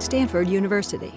Stanford University.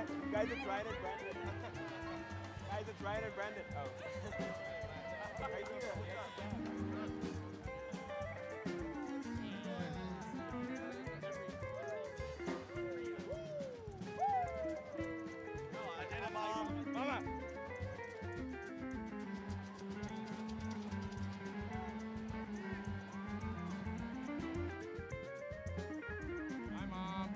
Guys, it's Ryan and Brandon. Guys, it's Ryan and Brandon. Oh. Right here. Mama. Hi, Mom.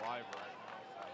Live right now, so.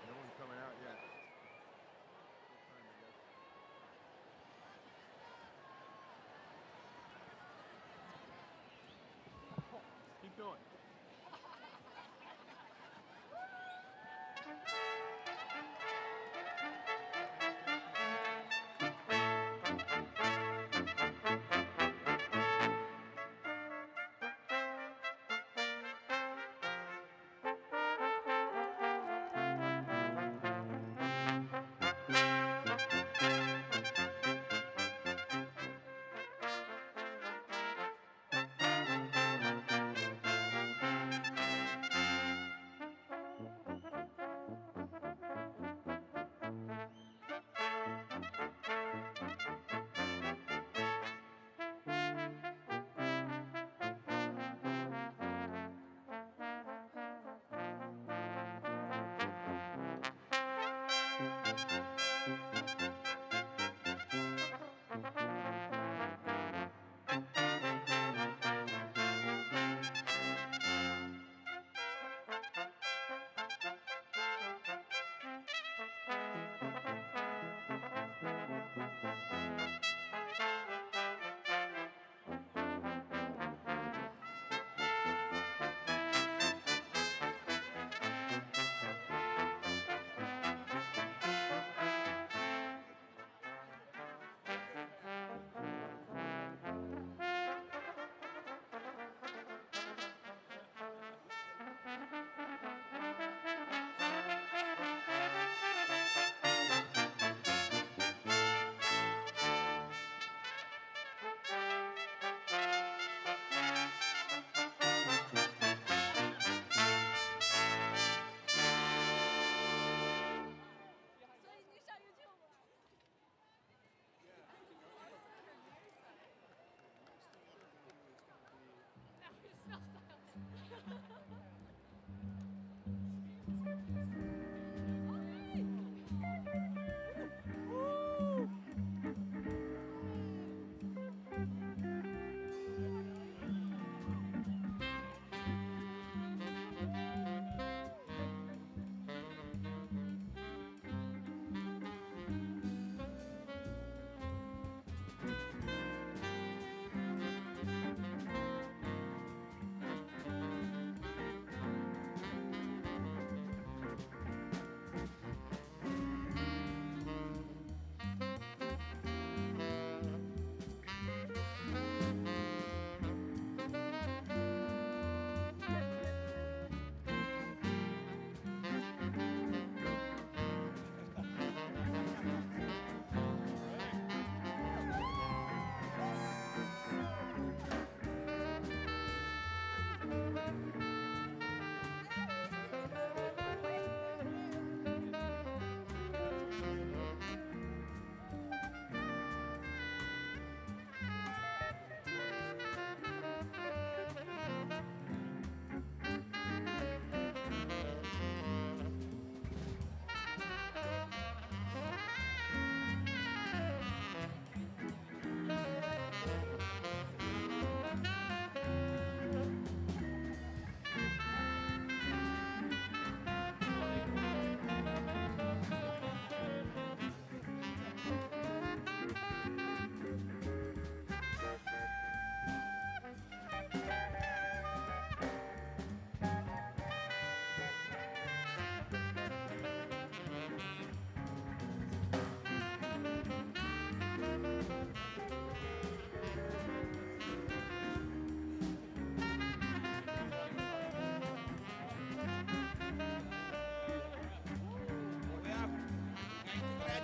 No one's coming out yet. Keep going.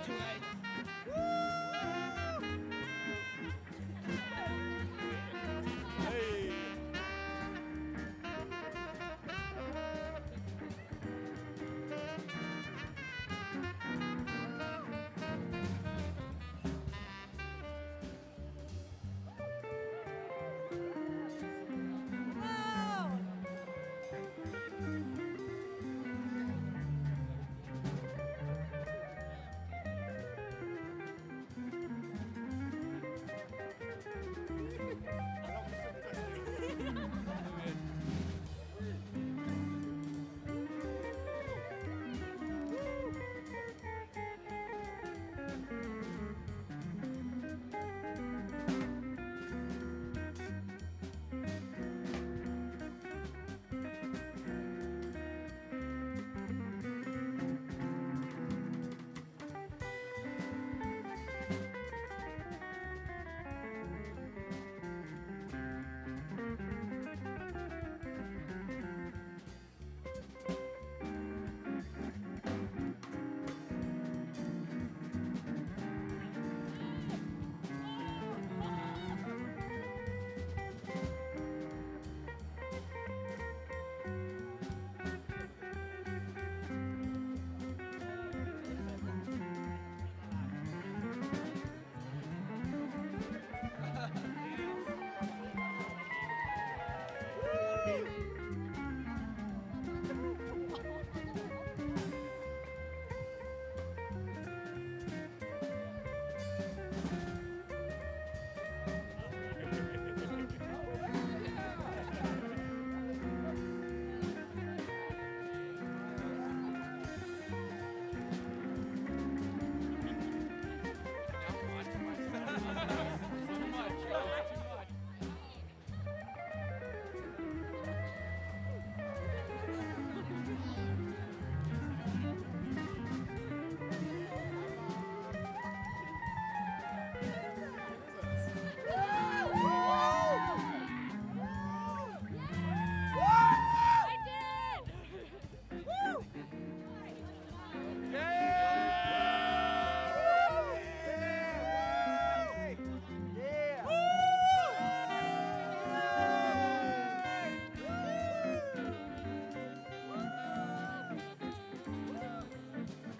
congratulate. Hey.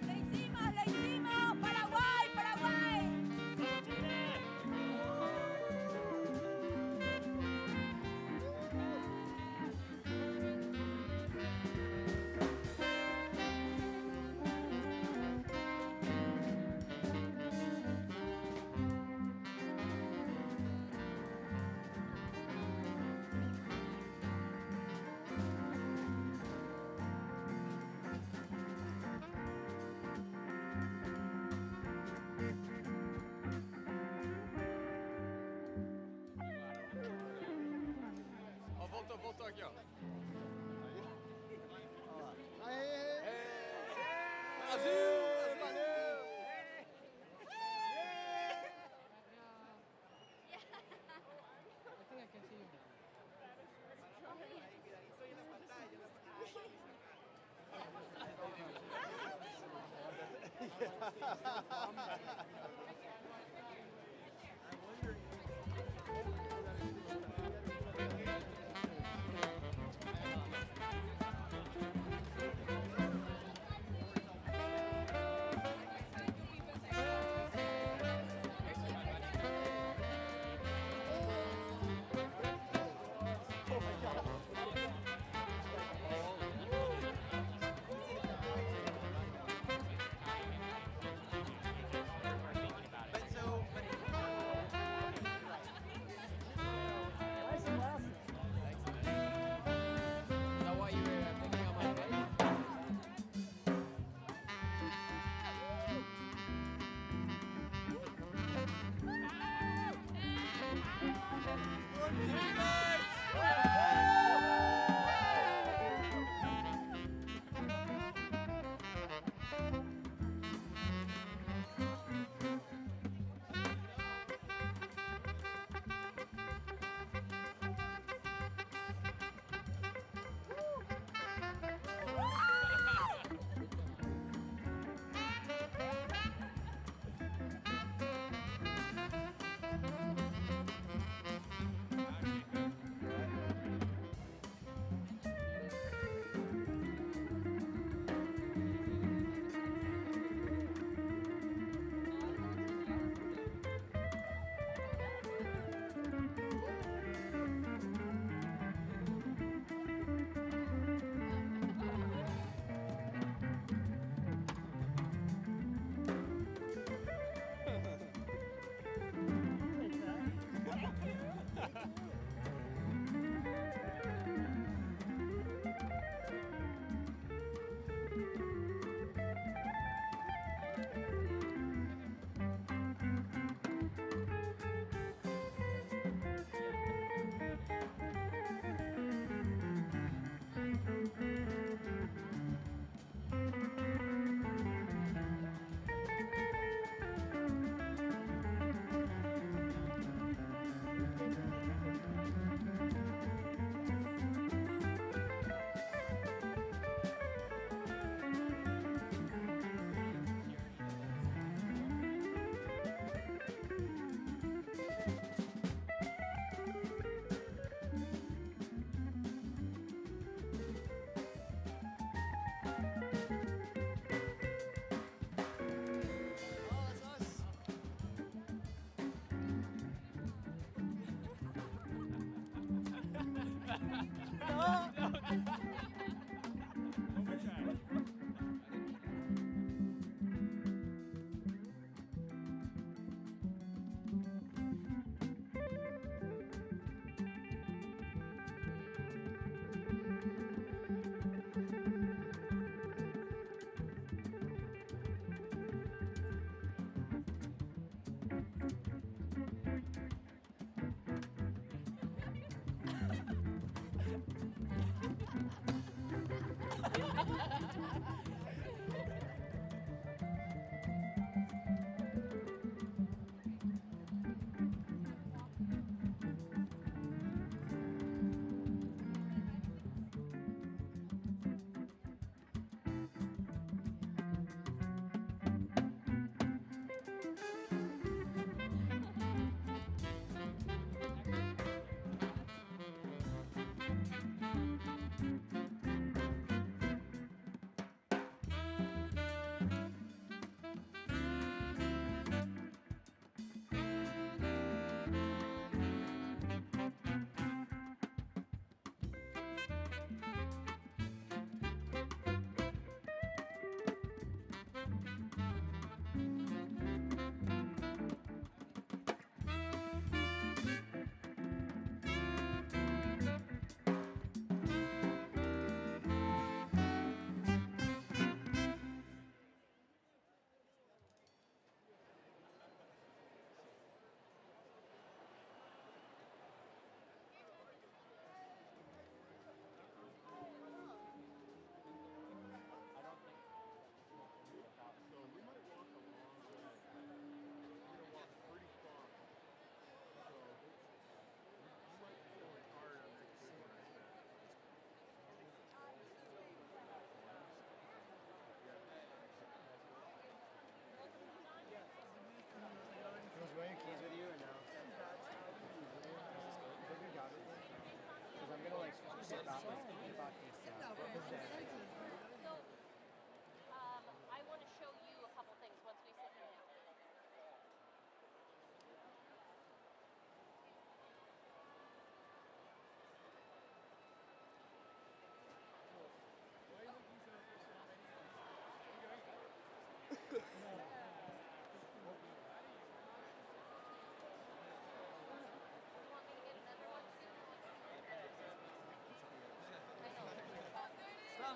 Le hicimos, Paraguay, Paraguay. Voltou aqui, ó. Brasil! Valeu!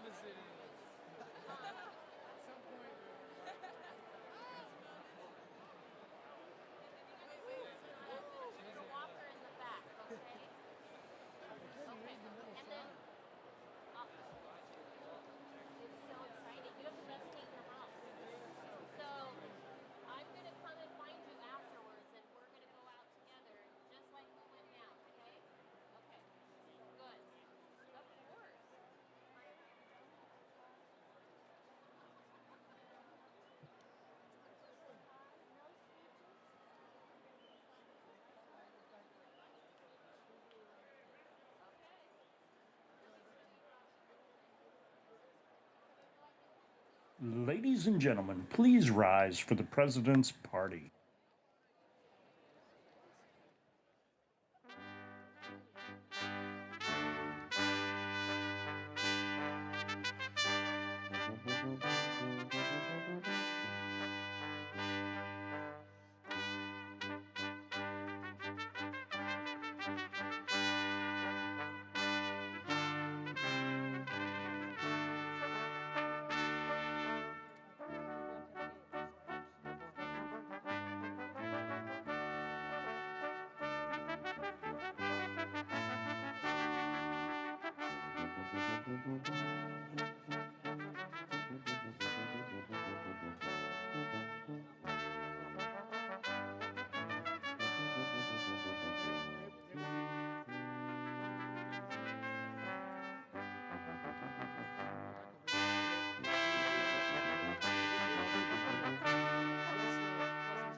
opposite is. At some point, Your walker in the back, okay? Okay. And then, it's so exciting. You have the best seat in the house. So, I'm going to come and find you afterwards, and we're going to go out together, just like we went now, okay? Okay. Good. Of course. Ladies and gentlemen, please rise for the President's Party. President's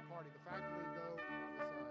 Party. The faculty go on the sides.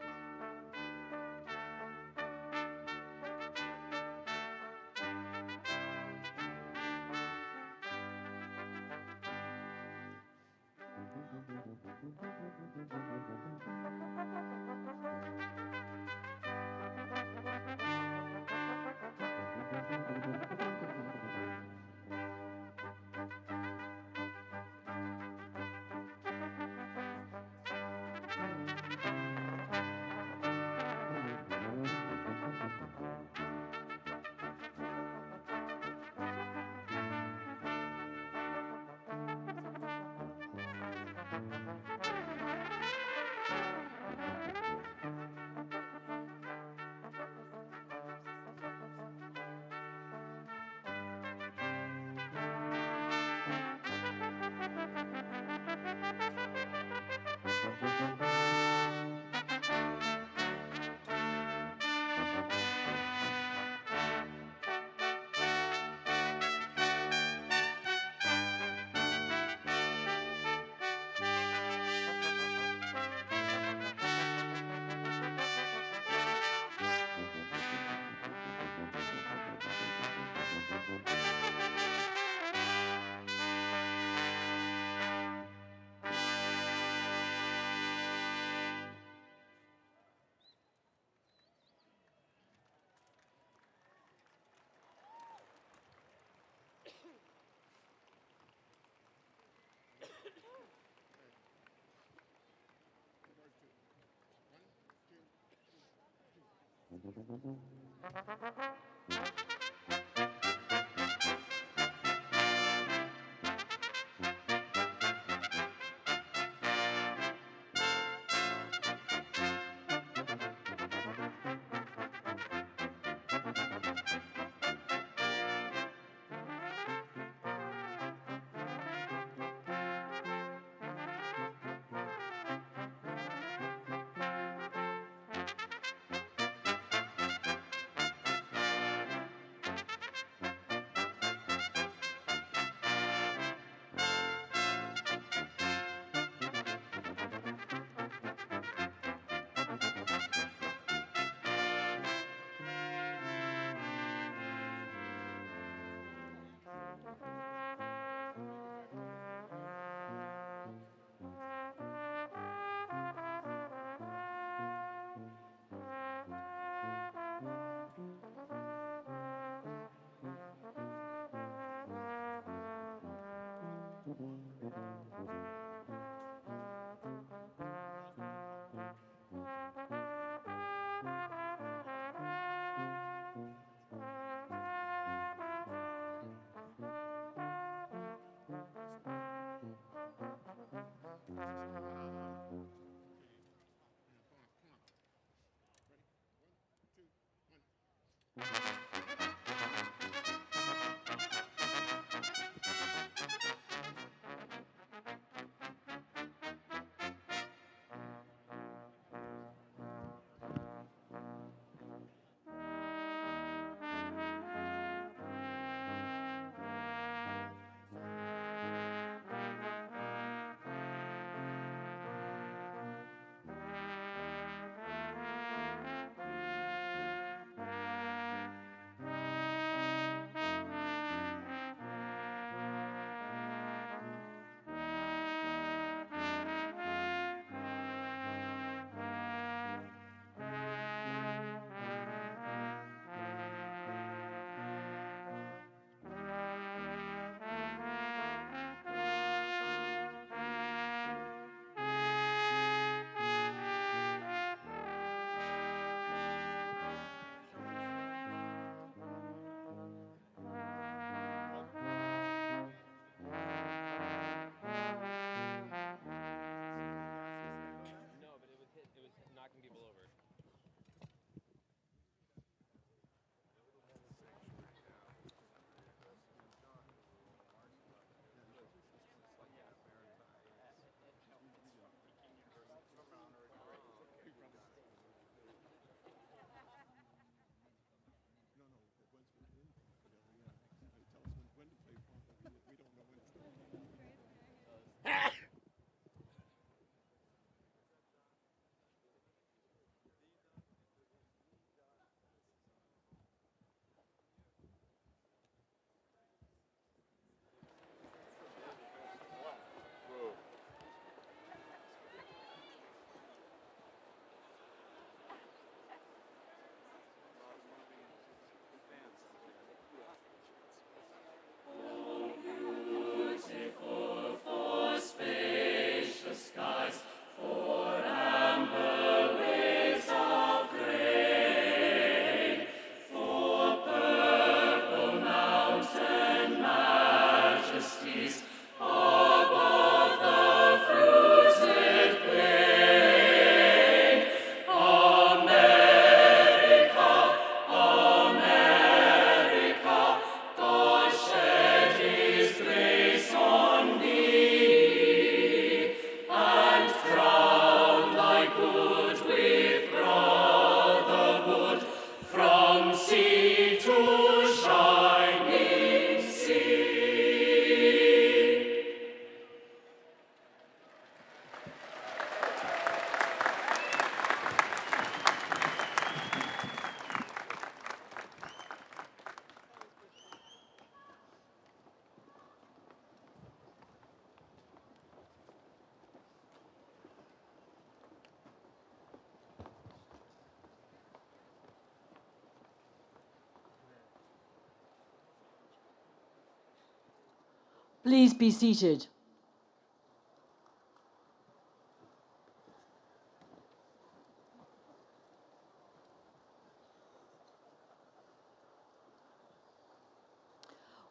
Please be seated.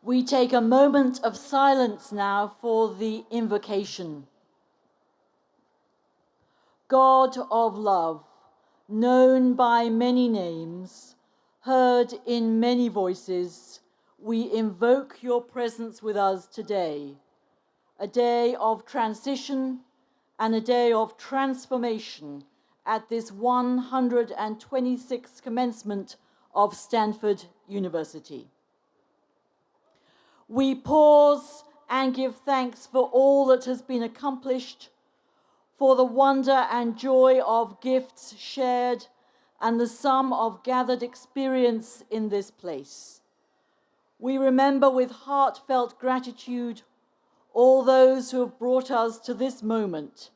We take a moment of silence now for the invocation. God of love, known by many names, heard in many voices, we invoke your presence with us today, a day of transition and a day of transformation at this 126th commencement of Stanford University. We pause and give thanks for all that has been accomplished, for the wonder and joy of gifts shared and the sum of gathered experience in this place. We remember with heartfelt gratitude all those who have brought us to this moment,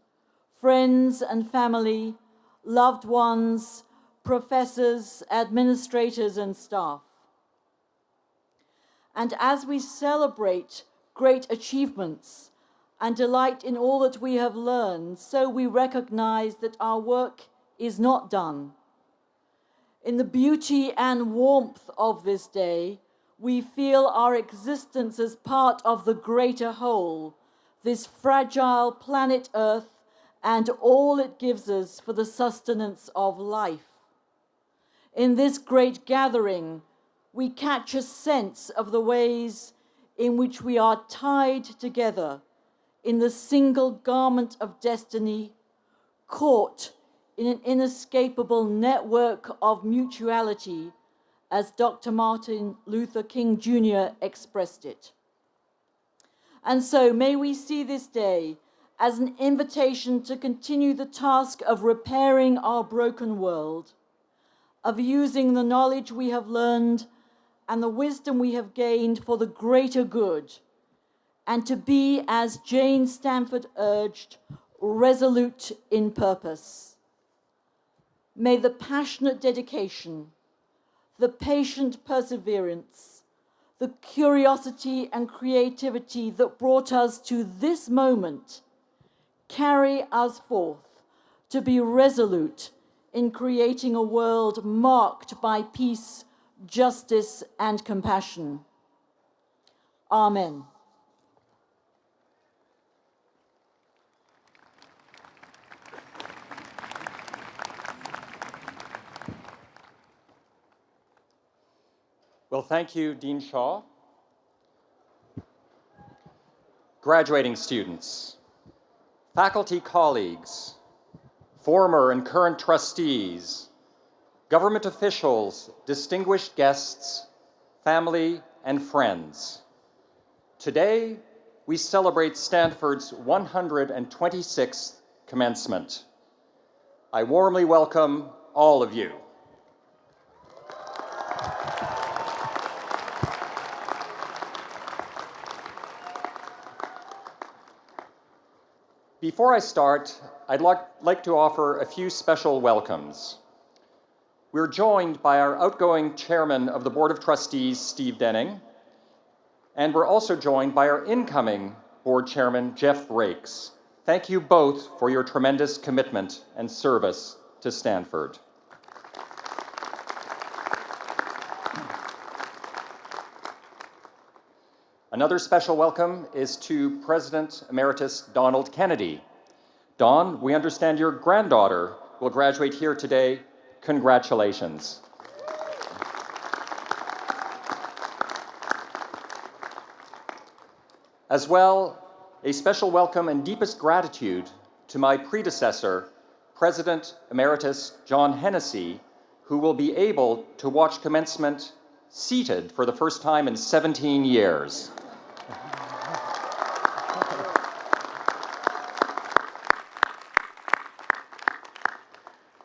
friends and family, loved ones, professors, administrators, and staff. And as we celebrate great achievements and delight in all that we have learned, so we recognize that our work is not done. In the beauty and warmth of this day, we feel our existence as part of the greater whole, this fragile planet Earth and all it gives us for the sustenance of life. In this great gathering, we catch a sense of the ways in which we are tied together in the single garment of destiny, caught in an inescapable network of mutuality, as Dr. Martin Luther King Jr. expressed it. And so may we see this day as an invitation to continue the task of repairing our broken world, of using the knowledge we have learned and the wisdom we have gained for the greater good, and to be, as Jane Stanford urged, resolute in purpose. May the passionate dedication, the patient perseverance, the curiosity and creativity that brought us to this moment carry us forth to be resolute in creating a world marked by peace, justice, and compassion. Amen. Well, thank you, Dean Shaw. Graduating students, faculty colleagues, former and current trustees, government officials, distinguished guests, family, and friends. Today, we celebrate Stanford's 126th commencement. I warmly welcome all of you. Before I start, I'd like to offer a few special welcomes. We're joined by our outgoing chairman of the Board of Trustees, Steve Denning, and we're also joined by our incoming board chairman, Jeff Rakes. Thank you both for your tremendous commitment and service to Stanford. Another special welcome is to President Emeritus Donald Kennedy. Don, we understand your granddaughter will graduate here today. Congratulations. As well, a special welcome and deepest gratitude to my predecessor, President Emeritus John Hennessy, who will be able to watch commencement seated for the first time in 17 years.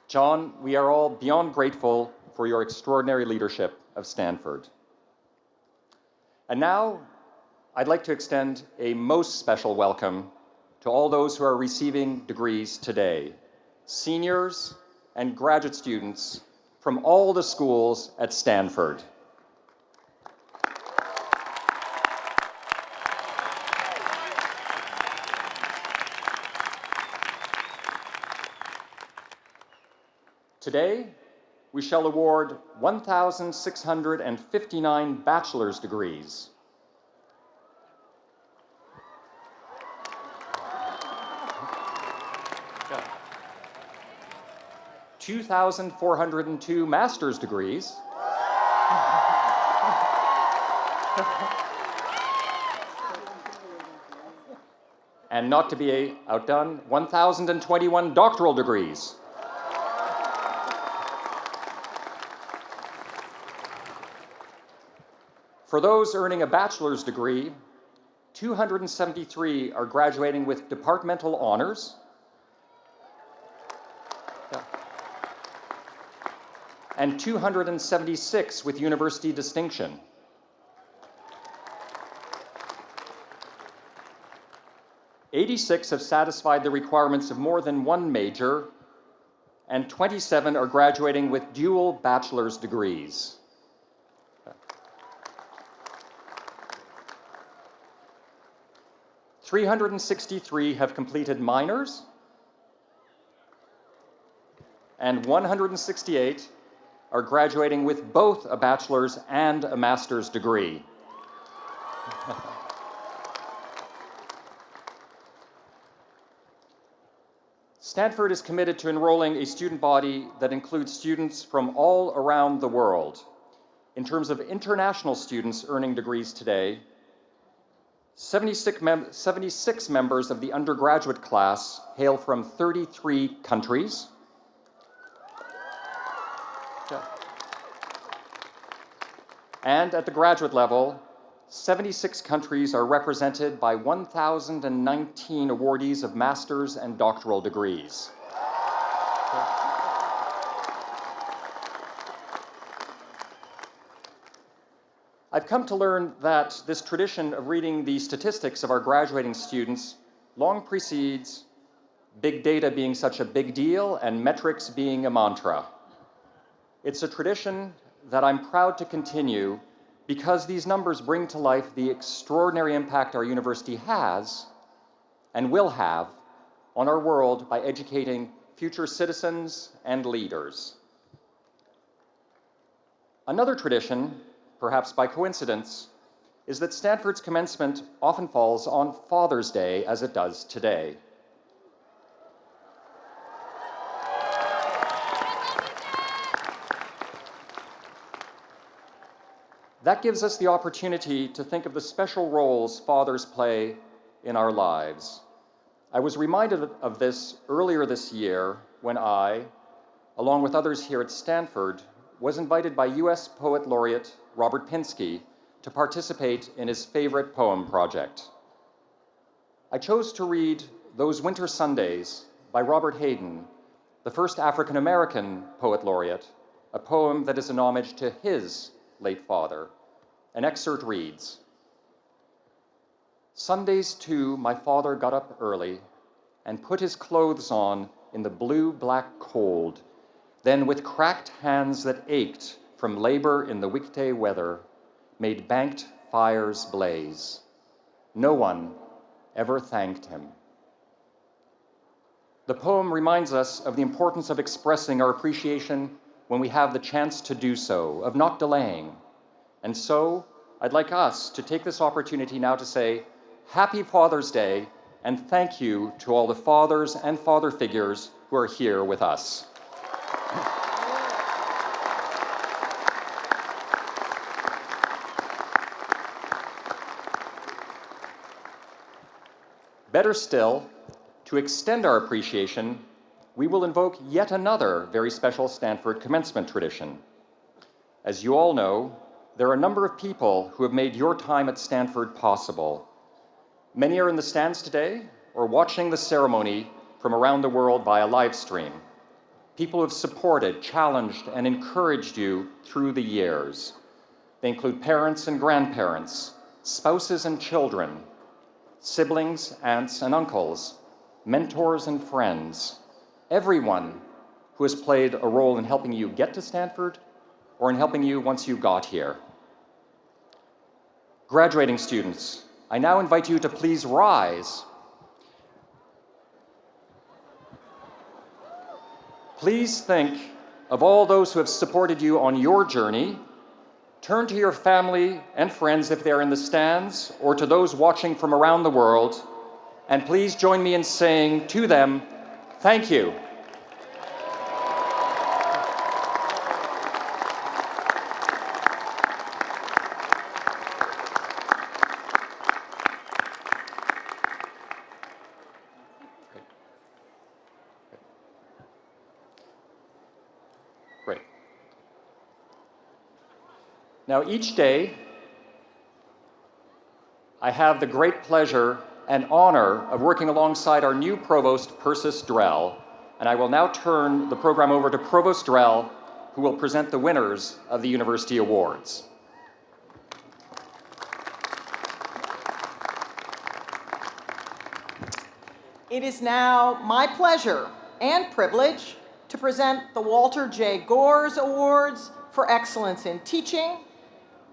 John, we are all beyond grateful for your extraordinary leadership of Stanford. And now, I'd like to extend a most special welcome to all those who are receiving degrees today, seniors and graduate students from all the schools at Stanford. Today, we shall award 1,659 bachelor's degrees. Yeah. 2,402 master's degrees. And not to be outdone, 1,021 doctoral degrees. For those earning a bachelor's degree, 273 are graduating with departmental honors, and 276 with university distinction. "86 have satisfied the requirements of more than one major, and 27 are graduating with dual bachelor's degrees. 363 have completed minors, and 168 are graduating with both a bachelor's and a master's degree. Stanford is committed to enrolling a student body that includes students from all around the world. In terms of international students earning degrees today, 76 members of the undergraduate class hail from 33 countries. And at the graduate level, 76 countries are represented by 1,019 awardees of master's and doctoral degrees. I've come to learn that this tradition of reading the statistics of our graduating students long precedes big data being such a big deal and metrics being a mantra. It's a tradition that I'm proud to continue because these numbers bring to life the extraordinary impact our university has and will have on our world by educating future citizens and leaders. Another tradition, perhaps by coincidence, is that Stanford's commencement often falls on Father's Day, as it does today. That gives us the opportunity to think of the special roles fathers play in our lives. I was reminded of this earlier this year when I, along with others here at Stanford, was invited by US Poet Laureate Robert Pinsky to participate in his favorite poem project. I chose to read Those Winter Sundays by Robert Hayden, the first African-American Poet Laureate, a poem that is an homage to his late father. An excerpt reads, "Sundays too, my father got up early and put his clothes on in the blue-black cold, then with cracked hands that ached from labor in the weekday weather, made banked fires blaze. No one ever thanked him." The poem reminds us of the importance of expressing our appreciation when we have the chance to do so, of not delaying. And so, I'd like us to take this opportunity now to say, Happy Father's Day, and thank you to all the fathers and father figures who are here with us. Better still, to extend our appreciation, we will invoke yet another very special Stanford commencement tradition. As you all know, there are a number of people who have made your time at Stanford possible. Many are in the stands today or watching the ceremony from around the world via live stream. People who have supported, challenged, and encouraged you through the years. They include parents and grandparents, spouses and children, siblings, aunts and uncles, mentors and friends, everyone who has played a role in helping you get to Stanford or in helping you once you got here. Graduating students, I now invite you to please rise. Please think of all those who have supported you on your journey, turn to your family and friends if they're in the stands, or to those watching from around the world, and please join me in saying to them, thank you. Great. Now, each day, I have the great pleasure and honor of working alongside our new provost, Persis Drell, and I will now turn the program over to Provost Drell, who will present the winners of the University Awards. It is now my pleasure and privilege to present the Walter J. Gores Awards for Excellence in Teaching.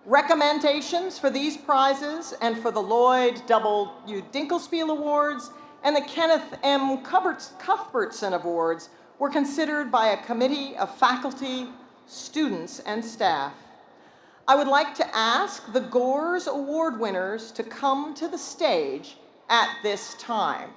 Recommendations for these prizes and for the Lloyd W. Dinkelspiel Awards and the Kenneth M. Cuthbertson Awards were considered by a committee of faculty, students, and staff. I would like to ask the Gores Award winners to come to the stage at this time.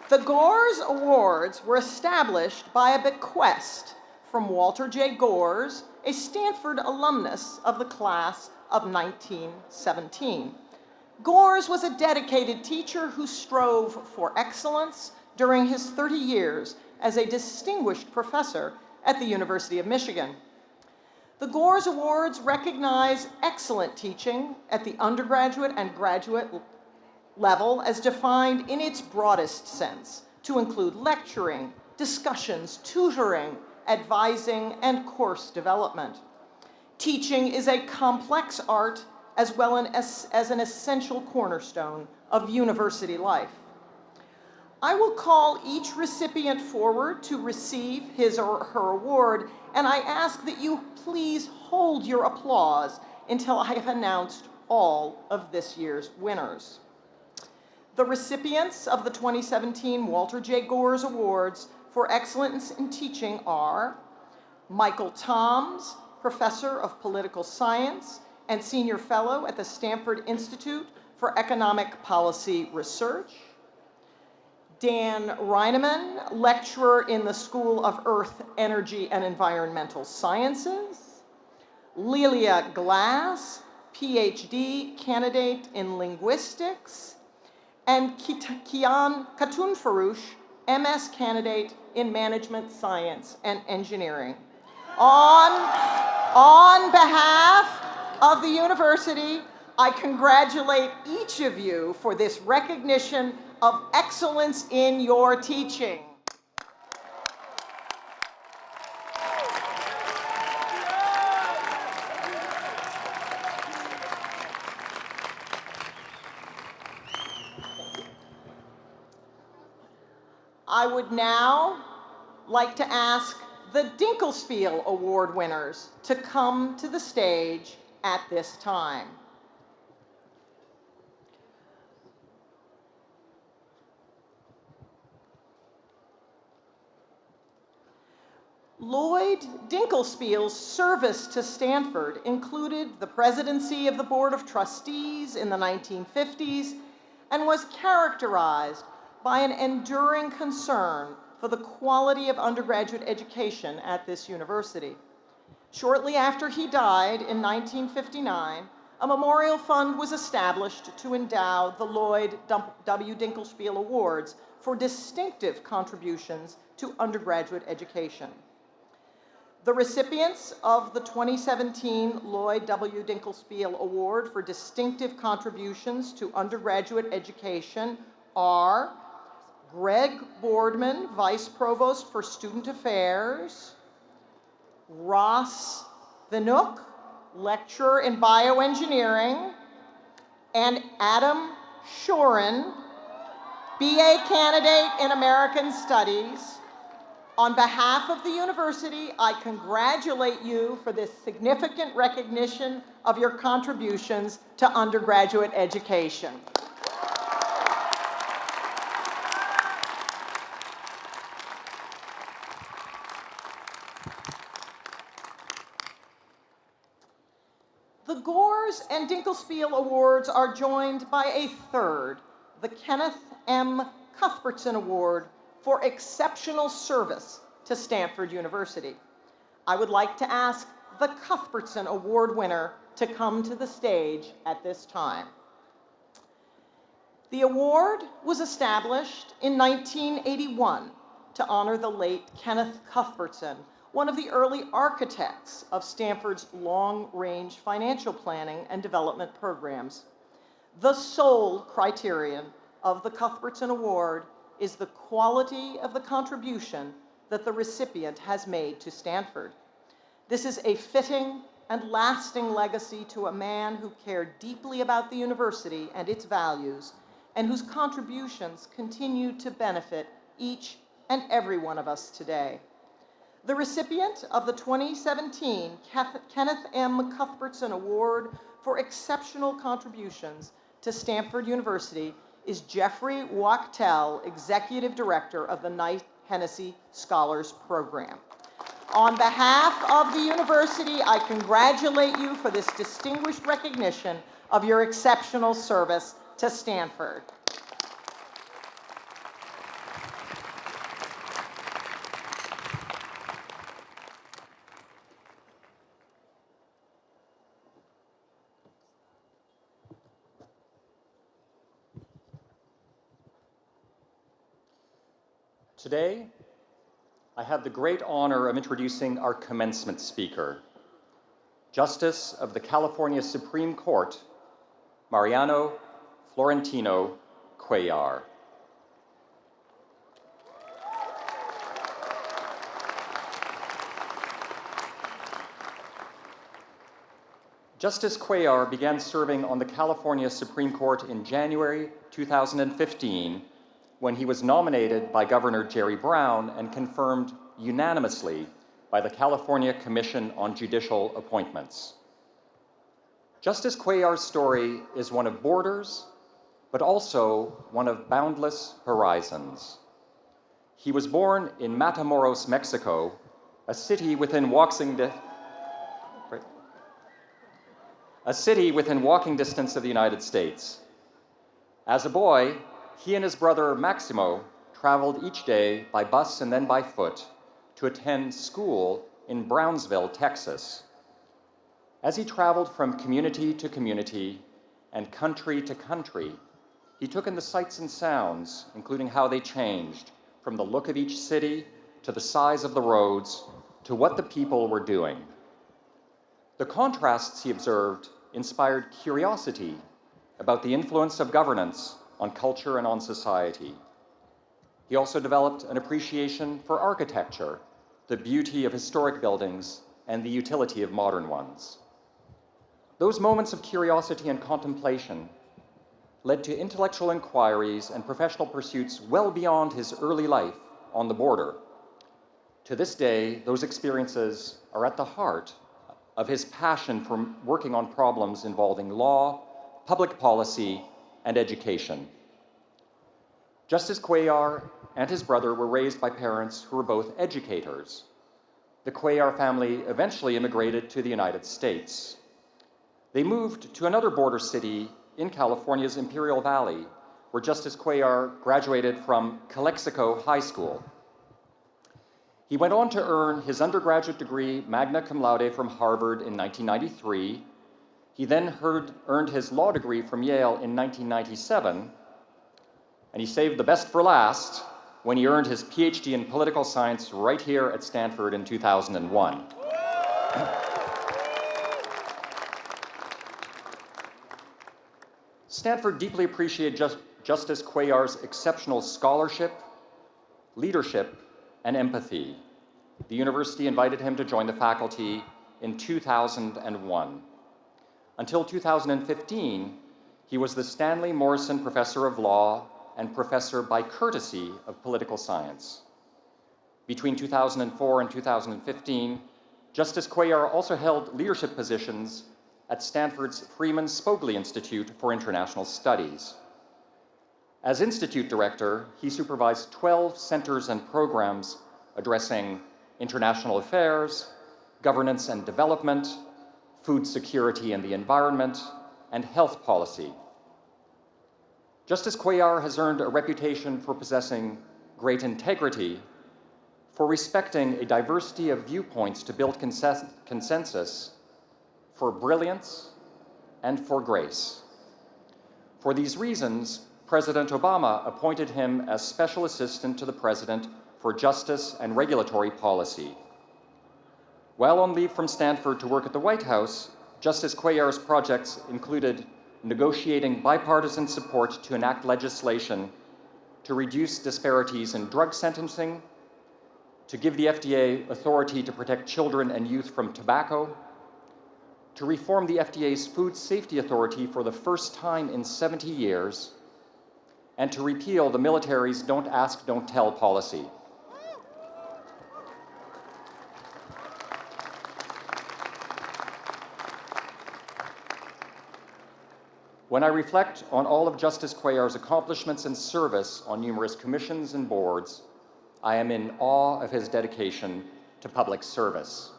The Gores Awards were established by a bequest from Walter J. Gores, a Stanford alumnus of the class of 1917. Gores was a dedicated teacher who strove for excellence during his 30 years as a distinguished professor at the University of Michigan. The Gores Awards recognize excellent teaching at the undergraduate and graduate level as defined in its broadest sense, to include lecturing, discussions, tutoring, advising, and course development. Teaching is a complex art as well as an essential cornerstone of university life. I will call each recipient forward to receive his or her award, and I ask that you please hold your applause until I have announced all of this year's winners. The recipients of the 2017 Walter J. Gores Awards for Excellence in Teaching are Michael Toms, Professor of Political Science and Senior Fellow at the Stanford Institute for Economic Policy Research, Dan Reineman, Lecturer in the School of Earth, Energy, and Environmental Sciences, Lelia Glass, PhD candidate in Linguistics, and Kian Katun Farouche, MS candidate in Management Science and Engineering. On behalf of the university, I congratulate each of you for this recognition of excellence in your teaching. I would now like to ask the Dinkelspiel Award winners to come to the stage at this time. Lloyd Dinkelspiel's service to Stanford included the presidency of the Board of Trustees in the 1950s and was characterized by an enduring concern for the quality of undergraduate education at this university. Shortly after he died in 1959, a memorial fund was established to endow the Lloyd W. Dinkelspiel Awards for distinctive contributions to undergraduate education. The recipients of the 2017 Lloyd W. Dinkelspiel Award for distinctive contributions to undergraduate education are Greg Boardman, Vice Provost for Student Affairs, Ross Vinook, Lecturer in Bioengineering, and Adam Shorin, BA candidate in American Studies. On behalf of the university, I congratulate you for this significant recognition of your contributions to undergraduate education. The Gores and Dinkelspiel Awards are joined by a third, the Kenneth M. Cuthbertson Award for exceptional service to Stanford University. I would like to ask the Cuthbertson Award winner to come to the stage at this time. The award was established in 1981 to honor the late Kenneth Cuthbertson, one of the early architects of Stanford's long-range financial planning and development programs. The sole criterion of the Cuthbertson Award is the quality of the contribution that the recipient has made to Stanford. This is a fitting and lasting legacy to a man who cared deeply about the university and its values, and whose contributions continue to benefit each and every one of us today. The recipient of the 2017 Kenneth M. Cuthbertson Award for exceptional contributions to Stanford University is Jeffrey Wachtel, Executive Director of the Knight Hennessy Scholars Program. On behalf of the university, I congratulate you for this distinguished recognition of your exceptional service to Stanford. Today, I have the great honor of introducing our commencement speaker, Justice of the California Supreme Court, Mariano-Florentino Cuéllar. Justice Cuéllar began serving on the California Supreme Court in January 2015 when he was nominated by Governor Jerry Brown and confirmed unanimously by the California Commission on Judicial Appointments. Justice Cuéllar's story is one of borders, but also one of boundless horizons. He was born in Matamoros, Mexico, a city within walking distance of the United States. As a boy, he and his brother Maximo traveled each day by bus and then by foot to attend school in Brownsville, Texas. As he traveled from community to community and country to country, he took in the sights and sounds, including how they changed from the look of each city to the size of the roads to what the people were doing. The contrasts he observed inspired curiosity about the influence of governance on culture and on society. He also developed an appreciation for architecture, the beauty of historic buildings, and the utility of modern ones. Those moments of curiosity and contemplation led to intellectual inquiries and professional pursuits well beyond his early life on the border. To this day, those experiences are at the heart of his passion for working on problems involving law, public policy, and education. Justice Cuéllar and his brother were raised by parents who were both educators. The Cuéllar family eventually immigrated to the United States. They moved to another border city in California's Imperial Valley, where Justice Cuéllar graduated from Calexico High School. He went on to earn his undergraduate degree magna cum laude from Harvard in 1993. He then earned his law degree from Yale in 1997, and he saved the best for last when he earned his PhD in political science right here at Stanford in 2001. Stanford deeply appreciated Justice Cuéllar's exceptional scholarship, leadership, and empathy. The university invited him to join the faculty in 2001. Until 2015, he was the Stanley Morrison Professor of Law and Professor by Courtesy of Political Science. Between 2004 and 2015, Justice Cuéllar also held leadership positions at Stanford's Freeman Spogli Institute for International Studies. As Institute Director, he supervised 12 centers and programs addressing international affairs, governance and development, food security and the environment, and health policy. Justice Cuéllar has earned a reputation for possessing great integrity, for respecting a diversity of viewpoints to build consensus, for brilliance, and for grace. For these reasons, President Obama appointed him as Special Assistant to the President for Justice and Regulatory Policy. While on leave from Stanford to work at the White House, Justice Cuéllar's projects included negotiating bipartisan support to enact legislation to reduce disparities in drug sentencing, to give the FDA authority to protect children and youth from tobacco, to reform the FDA's Food Safety Authority for the first time in 70 years, and to repeal the military's Don't Ask, Don't Tell policy. When I reflect on all of Justice Cuéllar's accomplishments and service on numerous commissions and boards, I am in awe of his dedication to public service.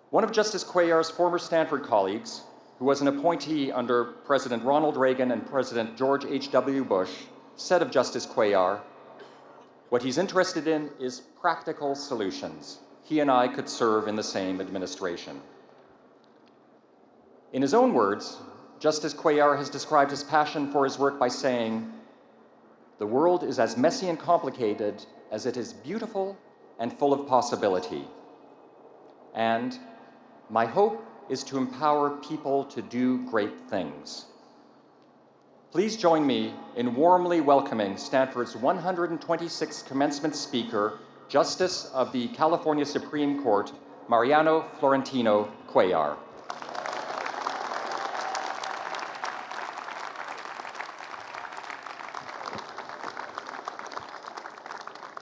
One of Justice Cuéllar's former Stanford colleagues, who was an appointee under President Ronald Reagan and President George H.W. Bush, said of Justice Cuéllar, "What he's interested in is practical solutions. He and I could serve in the same administration." In his own words, Justice Cuéllar has described his passion for his work by saying, "The world is as messy and complicated as it is beautiful and full of possibility. And my hope is to empower people to do great things." Please join me in warmly welcoming Stanford's 126th commencement speaker, Justice of the California Supreme Court, Mariano-Florentino Cuéllar.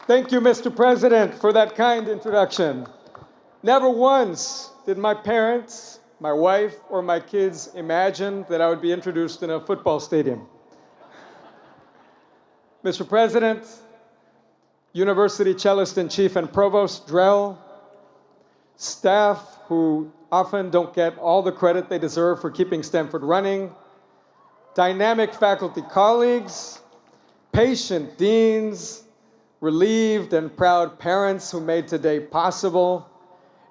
Thank you, Mr. President, for that kind introduction. Never once did my parents, my wife, or my kids imagine that I would be introduced in a football stadium. Mr. President, University Cellist in Chief and Provost Drell, staff who often don't get all the credit they deserve for keeping Stanford running, dynamic faculty colleagues, patient deans, relieved and proud parents who made today possible,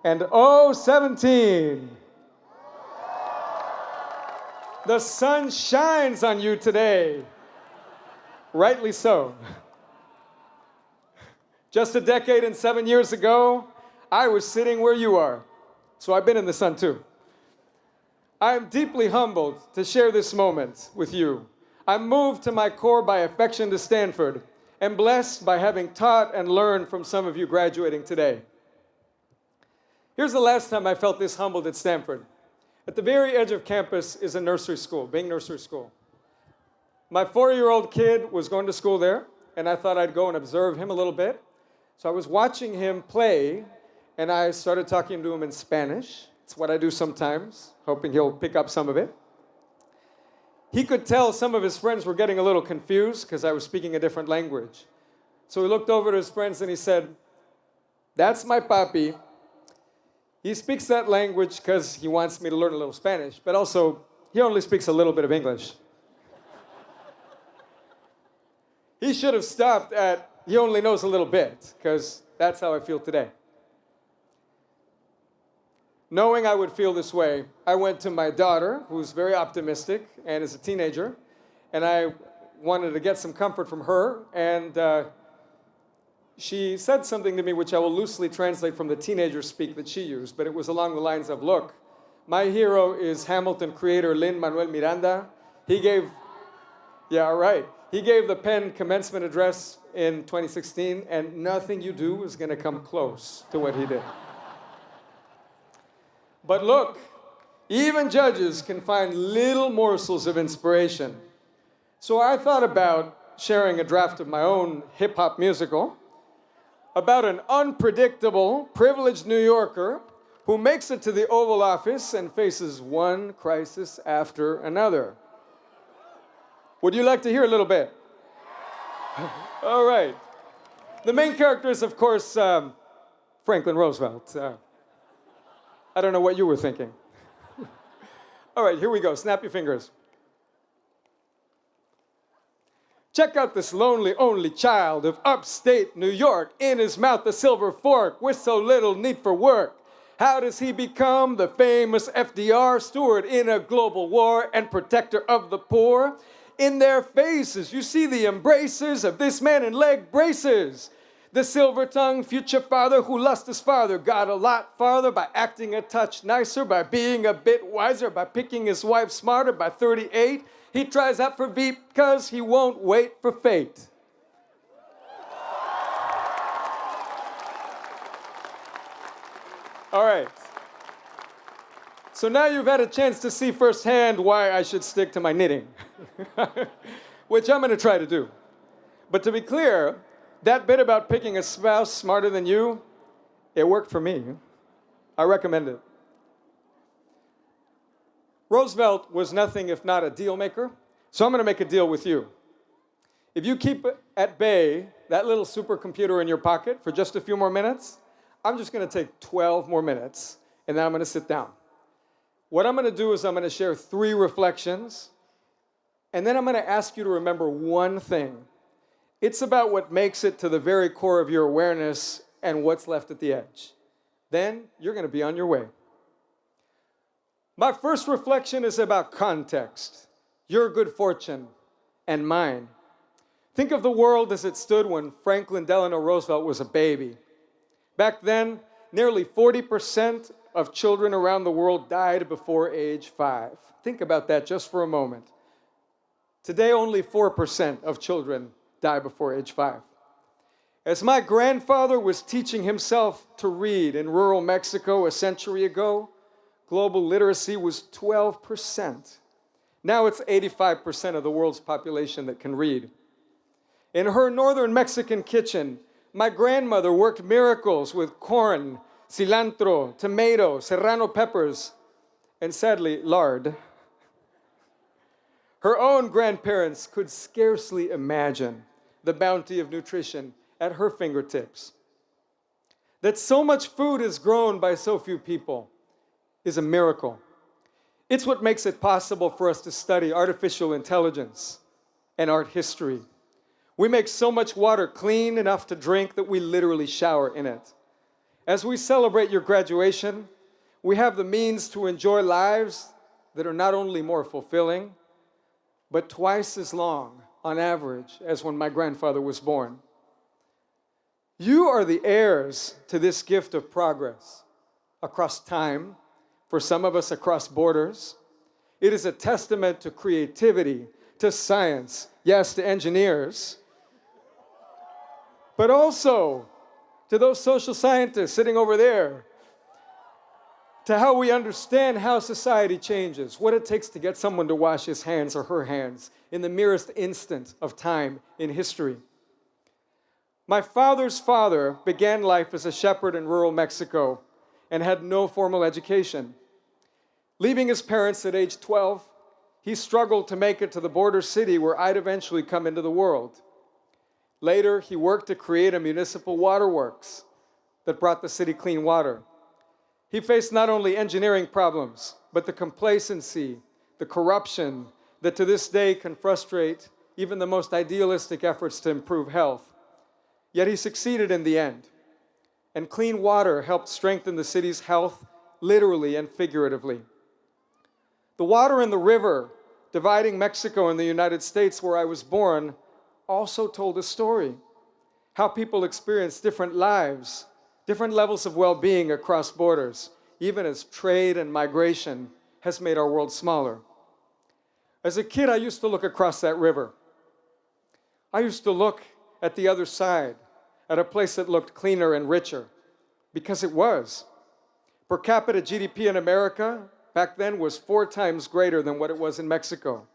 and 17. The sun shines on you today. Rightly so. Just a decade and 7 years ago, I was sitting where you are, so I've been in the sun too. I am deeply humbled to share this moment with you. I'm moved to my core by affection to Stanford, and blessed by having taught and learned from some of you graduating today. Here's the last time I felt this humbled at Stanford. At the very edge of campus is a nursery school, Bing Nursery School. My 4-year-old kid was going to school there, and I thought I'd go and observe him a little bit. So I was watching him play, and I started talking to him in Spanish. It's what I do sometimes, hoping he'll pick up some of it. He could tell some of his friends were getting a little confused because I was speaking a different language. So he looked over to his friends and he said, "That's my papi. He speaks that language because he wants me to learn a little Spanish, but also he only speaks a little bit of English." He should have stopped at, "He only knows a little bit," because that's how I feel today. Knowing I would feel this way, I went to my daughter, who's very optimistic and is a teenager, and I wanted to get some comfort from her, and she said something to me which I will loosely translate from the teenager speak that she used, but it was along the lines of, "Look, my hero is Hamilton creator Lin-Manuel Miranda. He gave the Penn commencement address in 2016, and nothing you do is going to come close to what he did. But look, even judges can find little morsels of inspiration. So I thought about sharing a draft of my own hip-hop musical, about an unpredictable, privileged New Yorker who makes it to the Oval Office and faces one crisis after another. Would you like to hear a little bit? All right. The main character is, of course, Franklin Roosevelt. I don't know what you were thinking. All right, here we go. Snap your fingers. Check out this lonely, only child of upstate New York. In his mouth a silver fork with so little need for work. How does he become the famous FDR, steward in a global war and protector of the poor? In their faces, you see the embraces of this man in leg braces. The silver-tongued future father who lost his father got a lot farther by acting a touch nicer, by being a bit wiser, by picking his wife smarter. By 38, he tries out for Veep because he won't wait for fate. All right. So now you've had a chance to see firsthand why I should stick to my knitting, which I'm going to try to do. But to be clear, that bit about picking a spouse smarter than you, it worked for me. I recommend it. Roosevelt was nothing if not a deal maker, so I'm going to make a deal with you. If you keep at bay that little supercomputer in your pocket for just a few more minutes, I'm just going to take 12 more minutes, and then I'm going to sit down. What I'm going to do is I'm going to share 3 reflections, and then I'm going to ask you to remember one thing. It's about what makes it to the very core of your awareness and what's left at the edge. Then you're going to be on your way. My first reflection is about context, your good fortune, and mine. Think of the world as it stood when Franklin Delano Roosevelt was a baby. Back then, nearly 40% of children around the world died before age 5. Think about that just for a moment. Today, only 4% of children die before age 5. As my grandfather was teaching himself to read in rural Mexico a century ago, global literacy was 12%. Now it's 85% of the world's population that can read. In her northern Mexican kitchen, my grandmother worked miracles with corn, cilantro, tomato, serrano peppers, and sadly, lard. Her own grandparents could scarcely imagine the bounty of nutrition at her fingertips. That so much food is grown by so few people is a miracle. It's what makes it possible for us to study artificial intelligence and art history. We make so much water clean enough to drink that we literally shower in it. As we celebrate your graduation, we have the means to enjoy lives that are not only more fulfilling, but twice as long on average as when my grandfather was born. You are the heirs to this gift of progress across time, for some of us across borders. It is a testament to creativity, to science, yes, to engineers, but also to those social scientists sitting over there, to how we understand how society changes, what it takes to get someone to wash his hands or her hands in the merest instant of time in history. My father's father began life as a shepherd in rural Mexico and had no formal education. Leaving his parents at age 12, he struggled to make it to the border city where I'd eventually come into the world. Later, he worked to create a municipal waterworks that brought the city clean water. He faced not only engineering problems, but the complacency, the corruption that to this day can frustrate even the most idealistic efforts to improve health. Yet he succeeded in the end. And clean water helped strengthen the city's health, literally and figuratively. The water in the river dividing Mexico and the United States, where I was born, also told a story. How people experience different lives, different levels of well-being across borders, even as trade and migration has made our world smaller. As a kid, I used to look across that river. I used to look at the other side, at a place that looked cleaner and richer, because it was. Per capita GDP in America back then was 4 times greater than what it was in Mexico,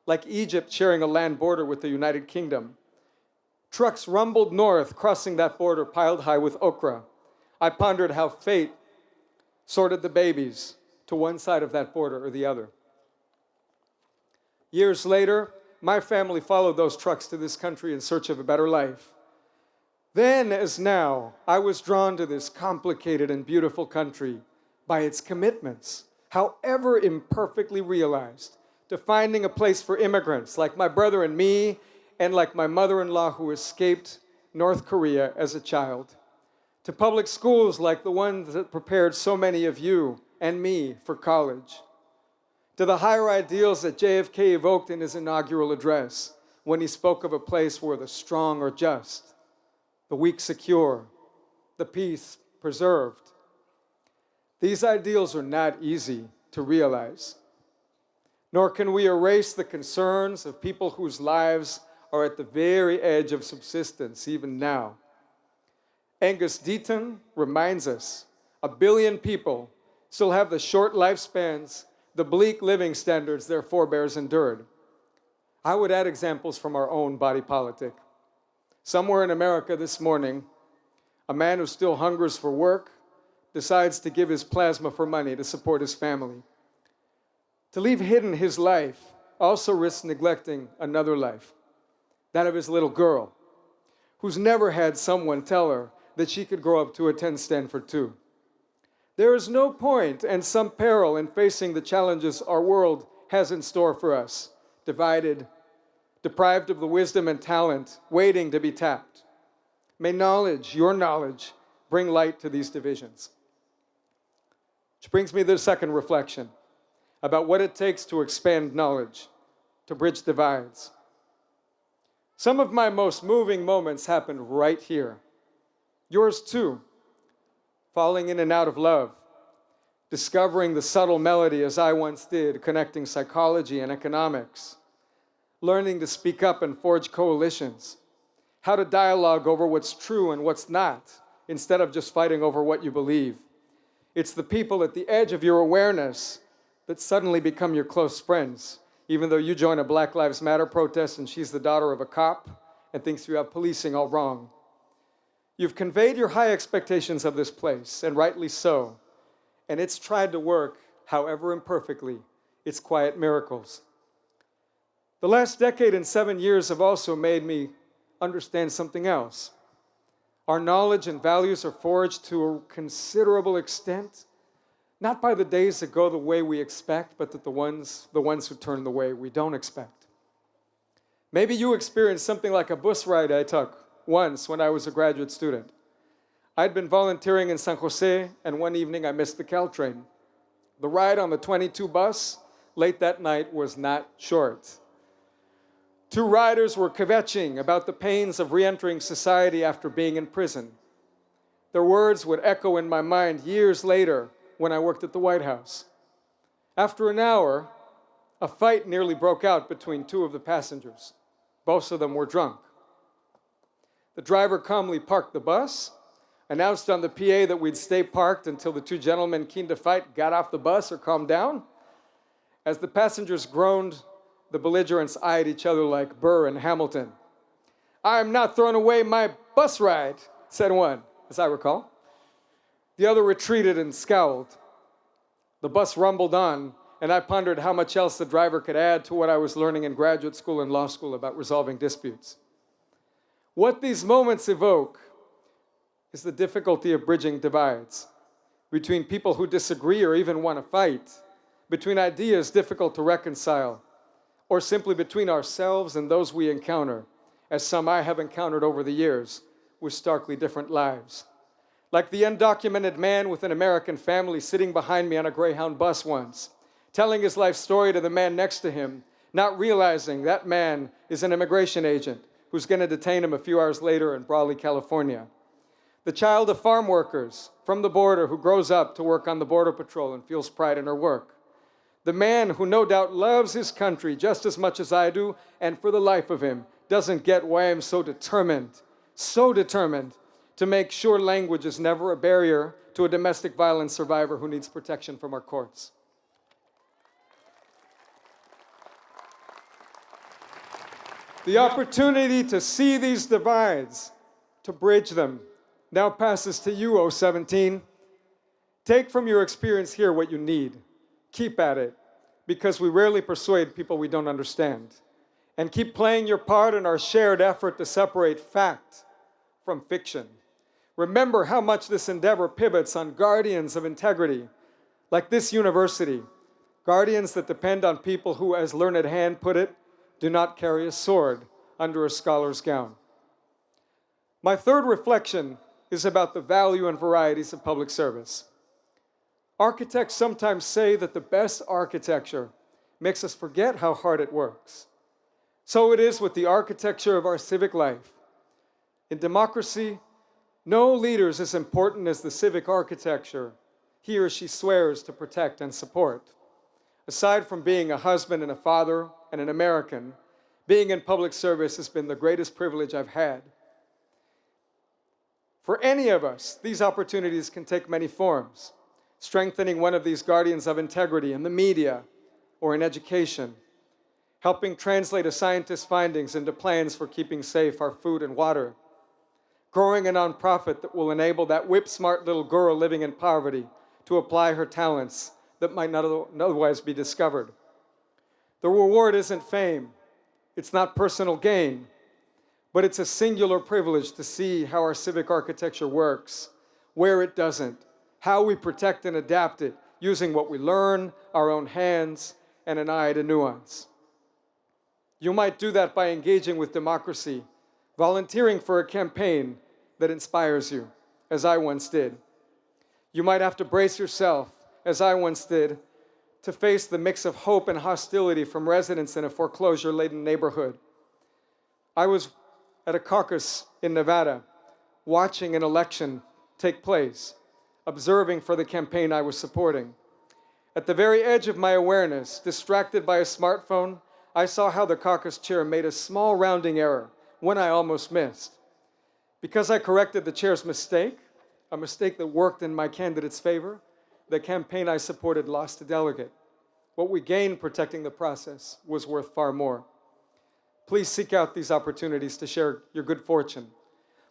like Egypt sharing a land border with the United Kingdom. Trucks rumbled north, crossing that border piled high with okra. I pondered how fate sorted the babies to one side of that border or the other. Years later, my family followed those trucks to this country in search of a better life. Then, as now, I was drawn to this complicated and beautiful country by its commitments, however imperfectly realized, to finding a place for immigrants like my brother and me, and like my mother-in-law who escaped North Korea as a child, to public schools like the ones that prepared so many of you and me for college, to the higher ideals that JFK evoked in his inaugural address when he spoke of a place where the strong are just, the weak secure, the peace preserved. These ideals are not easy to realize, nor can we erase the concerns of people whose lives are at the very edge of subsistence even now. Angus Deaton reminds us 1 billion people still have the short lifespans, the bleak living standards their forebears endured. I would add examples from our own body politic. Somewhere in America this morning, a man who still hungers for work decides to give his plasma for money to support his family. To leave hidden his life also risks neglecting another life, that of his little girl, who's never had someone tell her that she could grow up to attend Stanford too. There is no point and some peril in facing the challenges our world has in store for us, divided, deprived of the wisdom and talent, waiting to be tapped. May knowledge, your knowledge, bring light to these divisions. Which brings me to the second reflection about what it takes to expand knowledge, to bridge divides. Some of my most moving moments happened right here. Yours too. Falling in and out of love, discovering the subtle melody as I once did, connecting psychology and economics, learning to speak up and forge coalitions, how to dialogue over what's true and what's not, instead of just fighting over what you believe. It's the people at the edge of your awareness that suddenly become your close friends, even though you join a Black Lives Matter protest and she's the daughter of a cop and thinks you have policing all wrong. You've conveyed your high expectations of this place, and rightly so, and it's tried to work, however imperfectly, its quiet miracles. The last decade and 7 years have also made me understand something else. Our knowledge and values are forged to a considerable extent, not by the days that go the way we expect, but that the ones who turn the way we don't expect. Maybe you experienced something like a bus ride I took once when I was a graduate student. I'd been volunteering in San Jose, and one evening I missed the Caltrain. The ride on the 22 bus late that night was not short. 2 riders were kvetching about the pains of re-entering society after being in prison. Their words would echo in my mind years later when I worked at the White House. After an hour, a fight nearly broke out between 2 of the passengers. Both of them were drunk. The driver calmly parked the bus, announced on the PA that we'd stay parked until the 2 gentlemen keen to fight got off the bus or calmed down. As the passengers groaned, the belligerents eyed each other like Burr and Hamilton. "I'm not throwing away my bus ride," said one, as I recall. The other retreated and scowled. The bus rumbled on, and I pondered how much else the driver could add to what I was learning in graduate school and law school about resolving disputes. What these moments evoke is the difficulty of bridging divides between people who disagree or even want to fight, between ideas difficult to reconcile, or simply between ourselves and those we encounter, as some I have encountered over the years, with starkly different lives. Like the undocumented man with an American family sitting behind me on a Greyhound bus once, telling his life story to the man next to him, not realizing that man is an immigration agent who's going to detain him a few hours later in Brawley, California. The child of farm workers from the border who grows up to work on the Border Patrol and feels pride in her work. The man who no doubt loves his country just as much as I do, and for the life of him doesn't get why I'm so determined to make sure language is never a barrier to a domestic violence survivor who needs protection from our courts. The opportunity to see these divides, to bridge them, now passes to you, 017. Take from your experience here what you need. Keep at it, because we rarely persuade people we don't understand. And keep playing your part in our shared effort to separate fact from fiction. Remember how much this endeavor pivots on guardians of integrity, like this university, guardians that depend on people who, as Learned Hand put it, do not carry a sword under a scholar's gown. My third reflection is about the value and varieties of public service. Architects sometimes say that the best architecture makes us forget how hard it works. So it is with the architecture of our civic life. In democracy, no leader is as important as the civic architecture he or she swears to protect and support. Aside from being a husband and a father and an American, being in public service has been the greatest privilege I've had. For any of us, these opportunities can take many forms. Strengthening one of these guardians of integrity in the media or in education, helping translate a scientist's findings into plans for keeping safe our food and water, growing a nonprofit that will enable that whip-smart little girl living in poverty to apply her talents that might not otherwise be discovered. The reward isn't fame, it's not personal gain, but it's a singular privilege to see how our civic architecture works, where it doesn't, how we protect and adapt it, using what we learn, our own hands, and an eye to nuance. You might do that by engaging with democracy, volunteering for a campaign that inspires you, as I once did. You might have to brace yourself, as I once did, to face the mix of hope and hostility from residents in a foreclosure-laden neighborhood. I was at a caucus in Nevada, watching an election take place, observing for the campaign I was supporting. At the very edge of my awareness, distracted by a smartphone, I saw how the caucus chair made a small rounding error, one I almost missed. Because I corrected the chair's mistake, a mistake that worked in my candidate's favor, the campaign I supported lost a delegate. What we gained protecting the process was worth far more. Please seek out these opportunities to share your good fortune.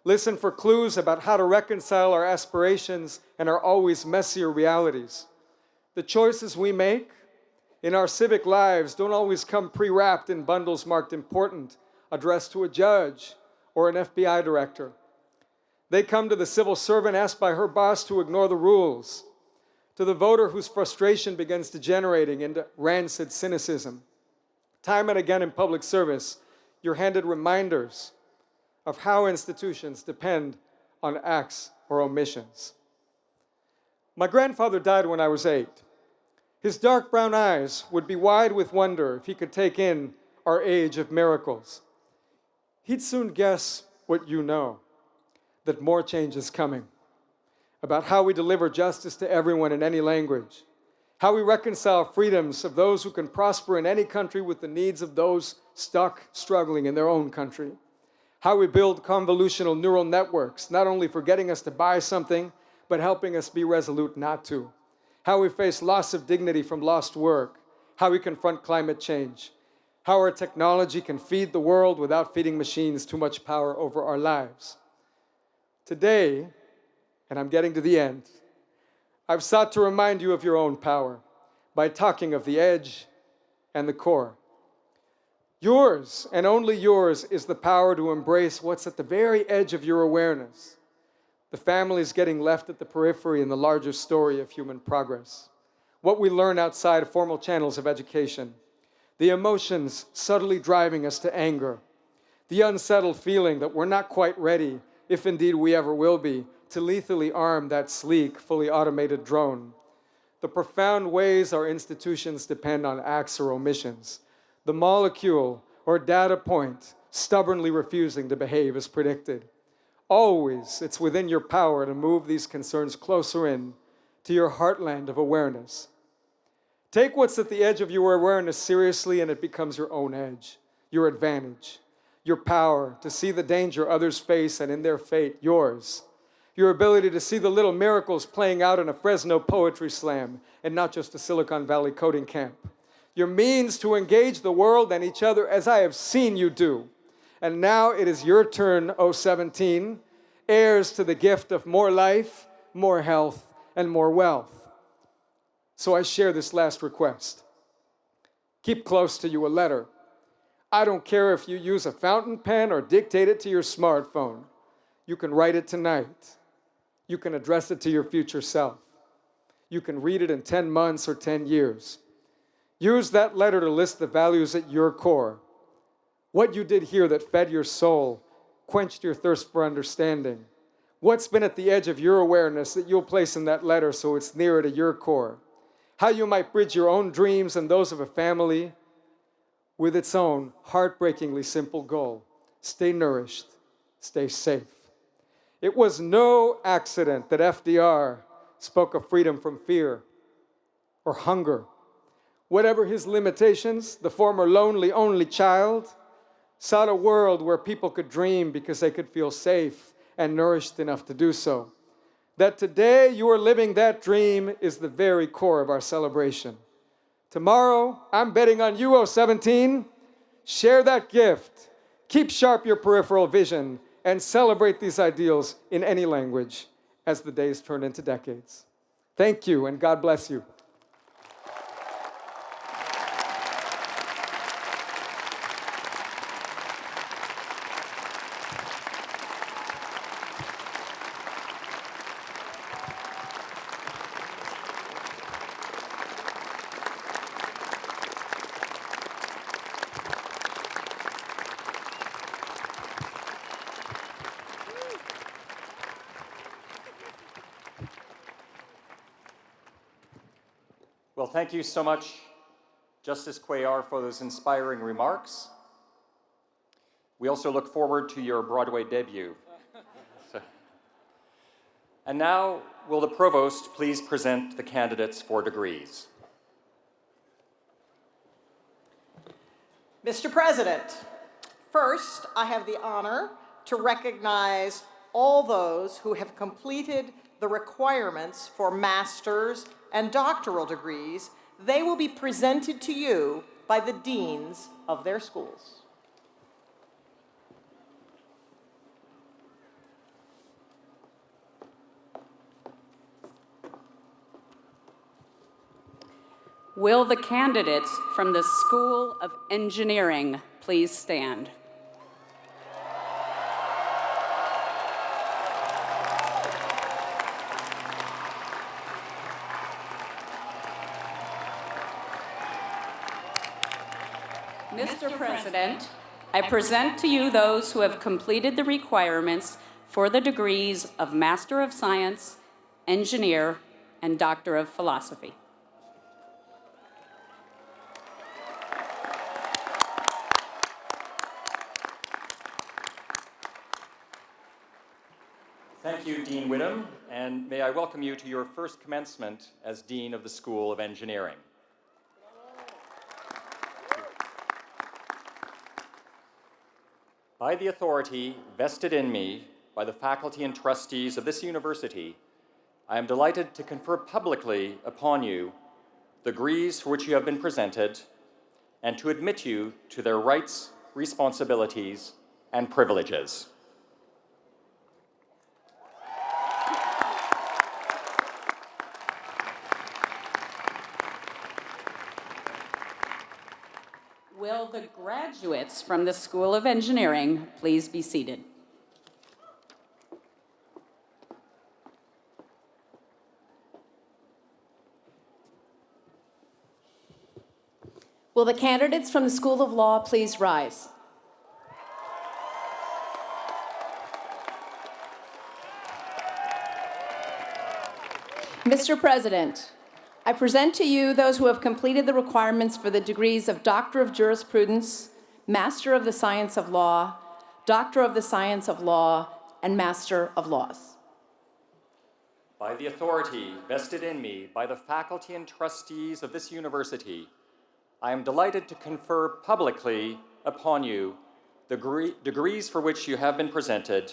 Listen for clues about how to reconcile our aspirations and our always messier realities. The choices we make in our civic lives don't always come pre-wrapped in bundles marked important, addressed to a judge or an FBI director. They come to the civil servant asked by her boss to ignore the rules, to the voter whose frustration begins degenerating into rancid cynicism. Time and again in public service, you're handed reminders of how institutions depend on acts or omissions. My grandfather died when I was 8. His dark brown eyes would be wide with wonder if he could take in our age of miracles. He'd soon guess what you know, that more change is coming, about how we deliver justice to everyone in any language, how we reconcile freedoms of those who can prosper in any country with the needs of those stuck, struggling in their own country, how we build convolutional neural networks, not only for getting us to buy something, but helping us be resolute not to, how we face loss of dignity from lost work, how we confront climate change, how our technology can feed the world without feeding machines too much power over our lives. Today, and I'm getting to the end, I've sought to remind you of your own power by talking of the edge and the core. Yours, and only yours, is the power to embrace what's at the very edge of your awareness. The families getting left at the periphery in the larger story of human progress. What we learn outside formal channels of education. The emotions subtly driving us to anger. The unsettled feeling that we're not quite ready, if indeed we ever will be, to lethally arm that sleek, fully automated drone. The profound ways our institutions depend on acts or omissions. The molecule or data point stubbornly refusing to behave as predicted. Always, it's within your power to move these concerns closer in to your heartland of awareness. Take what's at the edge of your awareness seriously and it becomes your own edge, your advantage, your power to see the danger others face and in their fate, yours. Your ability to see the little miracles playing out in a Fresno poetry slam and not just a Silicon Valley coding camp. Your means to engage the world and each other as I have seen you do, And now it is your turn, O 17, heirs to the gift of more life, more health, and more wealth. So I share this last request. Keep close to you a letter. I don't care if you use a fountain pen or dictate it to your smartphone. You can write it tonight. You can address it to your future self. You can read it in 10 months or 10 years. Use that letter to list the values at your core. What you did here that fed your soul, quenched your thirst for understanding. What's been at the edge of your awareness that you'll place in that letter so it's nearer to your core. How you might bridge your own dreams and those of a family with its own heartbreakingly simple goal. Stay nourished, stay safe. It was no accident that FDR spoke of freedom from fear or hunger. Whatever his limitations, the former lonely only child sought a world where people could dream because they could feel safe and nourished enough to do so. That today you are living that dream is the very core of our celebration. Tomorrow, I'm betting on you, 017. Share that gift. Keep sharp your peripheral vision and celebrate these ideals in any language as the days turn into decades. Thank you, and God bless you. Well, thank you so much, Justice Cuéllar, for those inspiring remarks. We also look forward to your Broadway debut. And now, will the Provost please present the candidates for degrees? Mr. President, first, I have the honor to recognize all those who have completed the requirements for master's and doctoral degrees. They will be presented to you by the deans of their schools. Will the candidates from the School of Engineering please stand? Mr. President, I present to you those who have completed the requirements for the degrees of Master of Science, Engineer, and Doctor of Philosophy. Thank you, Dean Whittam, and may I welcome you to your first commencement as Dean of the School of Engineering. By the authority vested in me by the faculty and trustees of this university, I am delighted to confer publicly upon you the degrees for which you have been presented and to admit you to their rights, responsibilities, and privileges. Will the graduates from the School of Engineering please be seated? Will the candidates from the School of Law please rise? Mr. President, I present to you those who have completed the requirements for the degrees of Doctor of Jurisprudence, Master of the Science of Law, Doctor of the Science of Law, and Master of Laws. By the authority vested in me by the faculty and trustees of this university, I am delighted to confer publicly upon you the degrees for which you have been presented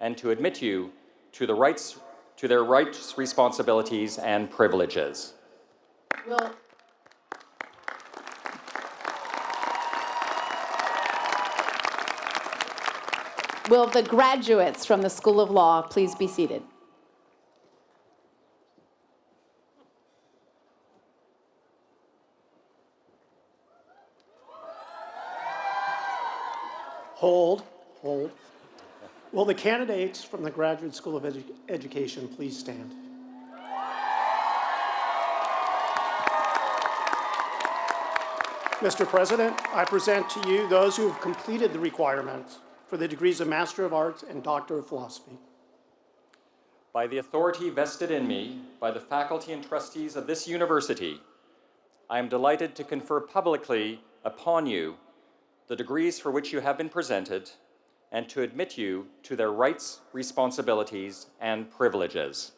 and to admit you to their rights, responsibilities, and privileges. Will the graduates from the School of Law please be seated? Hold. Will the candidates from the Graduate School of Education please stand? Mr. President, I present to you those who have completed the requirements for the degrees of Master of Arts and Doctor of Philosophy. By the authority vested in me by the faculty and trustees of this university, I am delighted to confer publicly upon you the degrees for which you have been presented and to admit you to their rights, responsibilities, and privileges.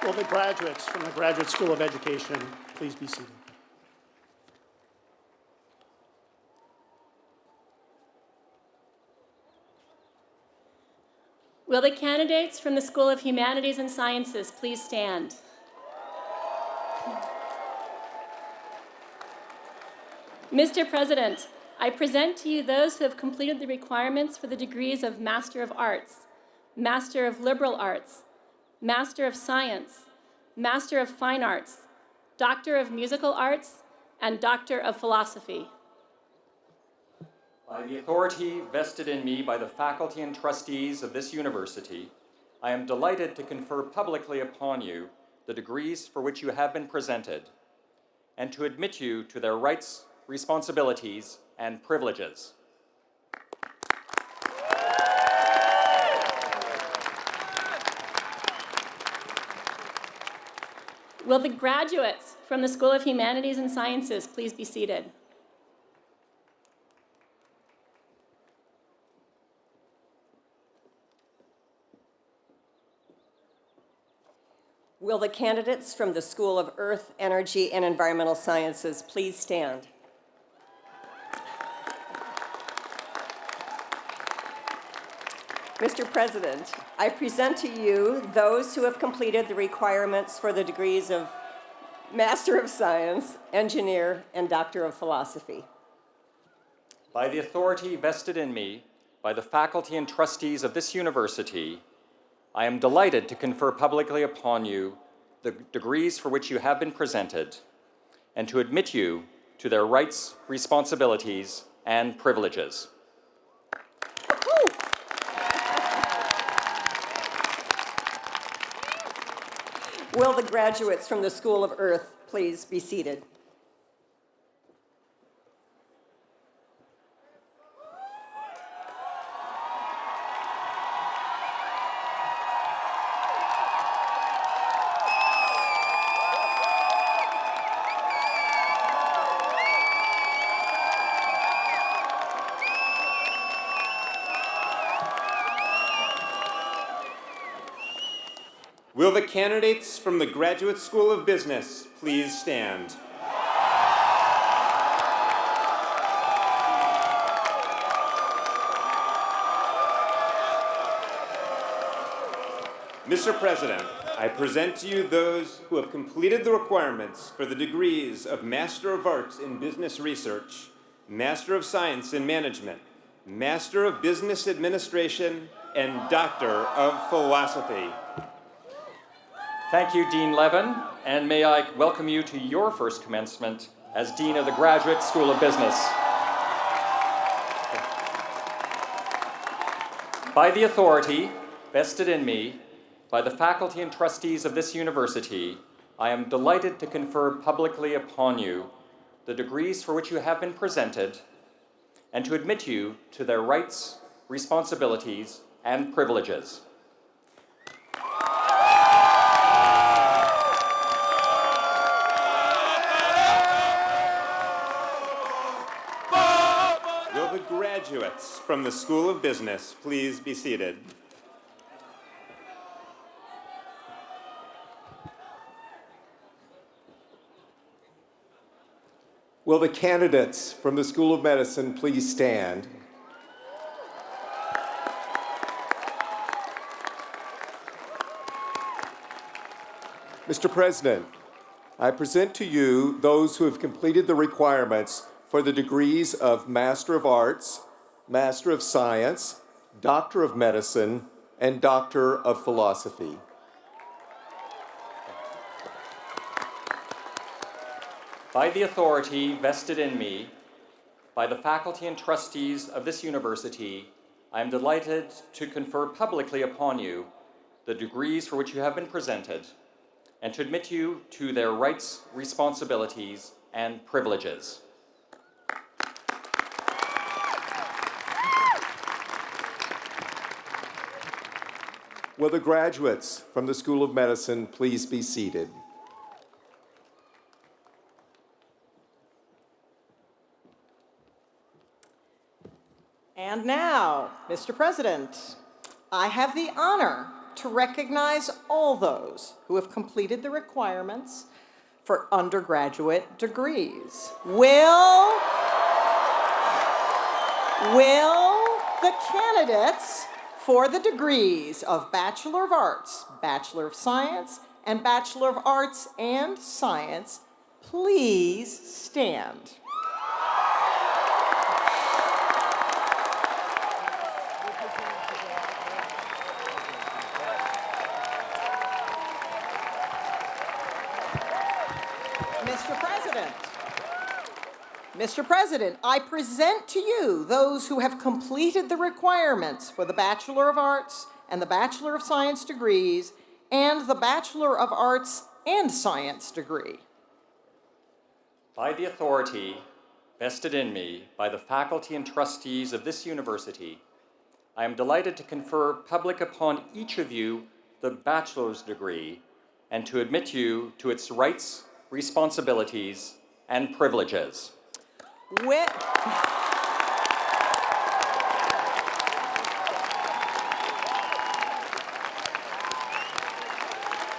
Will the graduates from the Graduate School of Education please be seated? Will the candidates from the School of Humanities and Sciences please stand? Mr. President, I present to you those who have completed the requirements for the degrees of Master of Arts, Master of Liberal Arts, Master of Science, Master of Fine Arts, Doctor of Musical Arts, and Doctor of Philosophy. By the authority vested in me by the faculty and trustees of this university, I am delighted to confer publicly upon you the degrees for which you have been presented and to admit you to their rights, responsibilities, and privileges. Will the graduates from the School of Humanities and Sciences please be seated? Will the candidates from the School of Earth, Energy, and Environmental Sciences please stand? Mr. President, I present to you those who have completed the requirements for the degrees of Master of Science, Engineer, and Doctor of Philosophy. By the authority vested in me by the faculty and trustees of this university, I am delighted to confer publicly upon you the degrees for which you have been presented and to admit you to their rights, responsibilities, and privileges. Will the graduates from the School of Earth please be seated? Will the candidates from the Graduate School of Business please stand? Mr. President, I present to you those who have completed the requirements for the degrees of Master of Arts in Business Research, Master of Science in Management, Master of Business Administration, and Doctor of Philosophy. Thank you, Dean Levin, and may I welcome you to your first commencement as Dean of the Graduate School of Business. By the authority vested in me by the faculty and trustees of this university, I am delighted to confer publicly upon you the degrees for which you have been presented and to admit you to their rights, responsibilities, and privileges. Graduates from the School of Business, please be seated. Will the candidates from the School of Medicine please stand? Mr. President, I present to you those who have completed the requirements for the degrees of Master of Arts, Master of Science, Doctor of Medicine, and Doctor of Philosophy. By the authority vested in me by the faculty and trustees of this university, I am delighted to confer publicly upon you the degrees for which you have been presented and to admit you to their rights, responsibilities, and privileges. Will the graduates from the School of Medicine please be seated? And now, Mr. President, I have the honor to recognize all those who have completed the requirements for undergraduate degrees. Will the candidates for the degrees of Bachelor of Arts, Bachelor of Science, and Bachelor of Arts and Science please stand? Mr. President, I present to you those who have completed the requirements for the Bachelor of Arts and the Bachelor of Science degrees and the Bachelor of Arts and Science degree. By the authority vested in me by the faculty and trustees of this university, I am delighted to confer public upon each of you the bachelor's degree and to admit you to its rights, responsibilities, and privileges.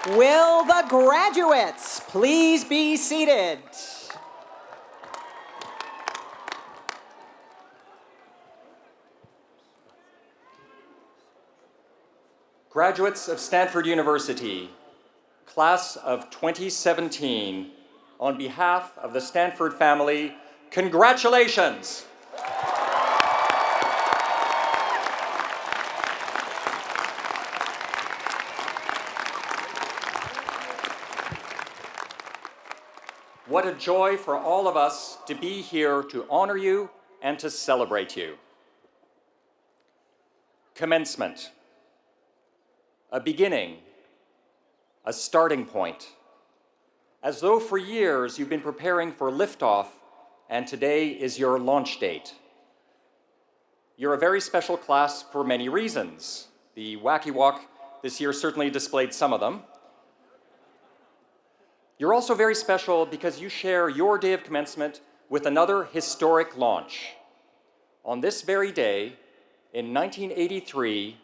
Will the graduates please be seated? Graduates of Stanford University, class of 2017, on behalf of the Stanford family, congratulations! What a joy for all of us to be here to honor you and to celebrate you. Commencement. A beginning, a starting point. As though for years you've been preparing for liftoff, and today is your launch date. You're a very special class for many reasons. The Wacky Walk this year certainly displayed some of them. You're also very special because you share your day of commencement with another historic launch. On this very day, in 1983,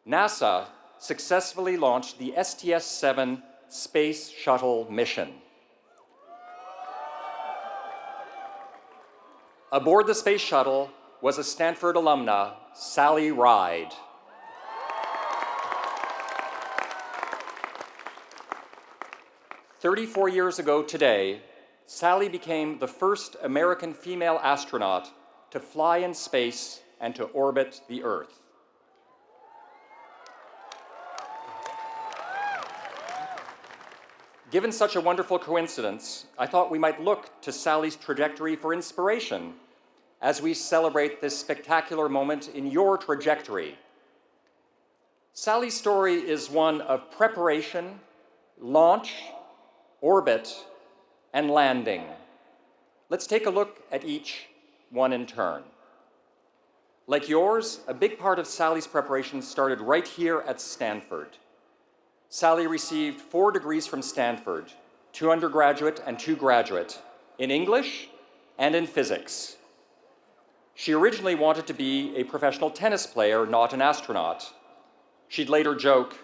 NASA successfully launched the STS-7 Space Shuttle mission. Aboard the Space Shuttle was a Stanford alumna, Sally Ride. "34 years ago today, Sally became the first American female astronaut to fly in space and to orbit the Earth. Given such a wonderful coincidence, I thought we might look to Sally's trajectory for inspiration as we celebrate this spectacular moment in your trajectory. Sally's story is one of preparation, launch, orbit, and landing. Let's take a look at each one in turn. Like yours, a big part of Sally's preparation started right here at Stanford. Sally received 4 degrees from Stanford, 2 undergraduate and 2 graduate, in English and in physics. She originally wanted to be a professional tennis player, not an astronaut. She'd later joke,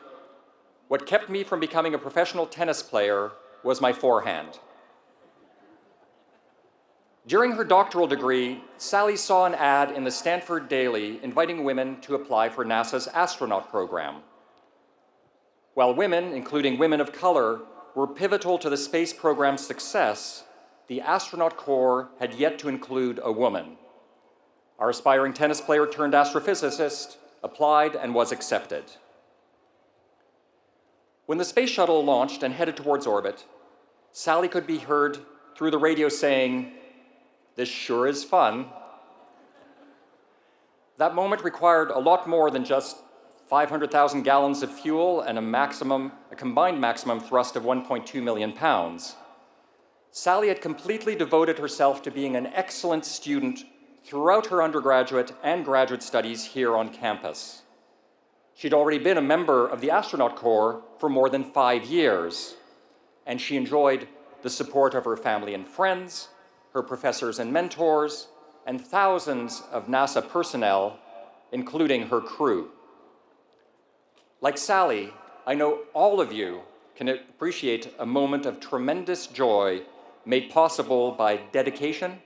"What kept me from becoming a professional tennis player was my forehand." During her doctoral degree, Sally saw an ad in the Stanford Daily inviting women to apply for NASA's astronaut program. While women, including women of color, were pivotal to the space program's success, the astronaut corps had yet to include a woman. Our aspiring tennis player turned astrophysicist applied and was accepted. When the space shuttle launched and headed towards orbit, Sally could be heard through the radio saying, "This sure is fun." That moment required a lot more than just 500,000 gallons of fuel and a combined maximum thrust of 1.2 million pounds. Sally had completely devoted herself to being an excellent student throughout her undergraduate and graduate studies here on campus. She'd already been a member of the astronaut corps for more than 5 years, and she enjoyed the support of her family and friends, her professors and mentors, and thousands of NASA personnel, including her crew. Like Sally, I know all of you can appreciate a moment of tremendous joy made possible by dedication,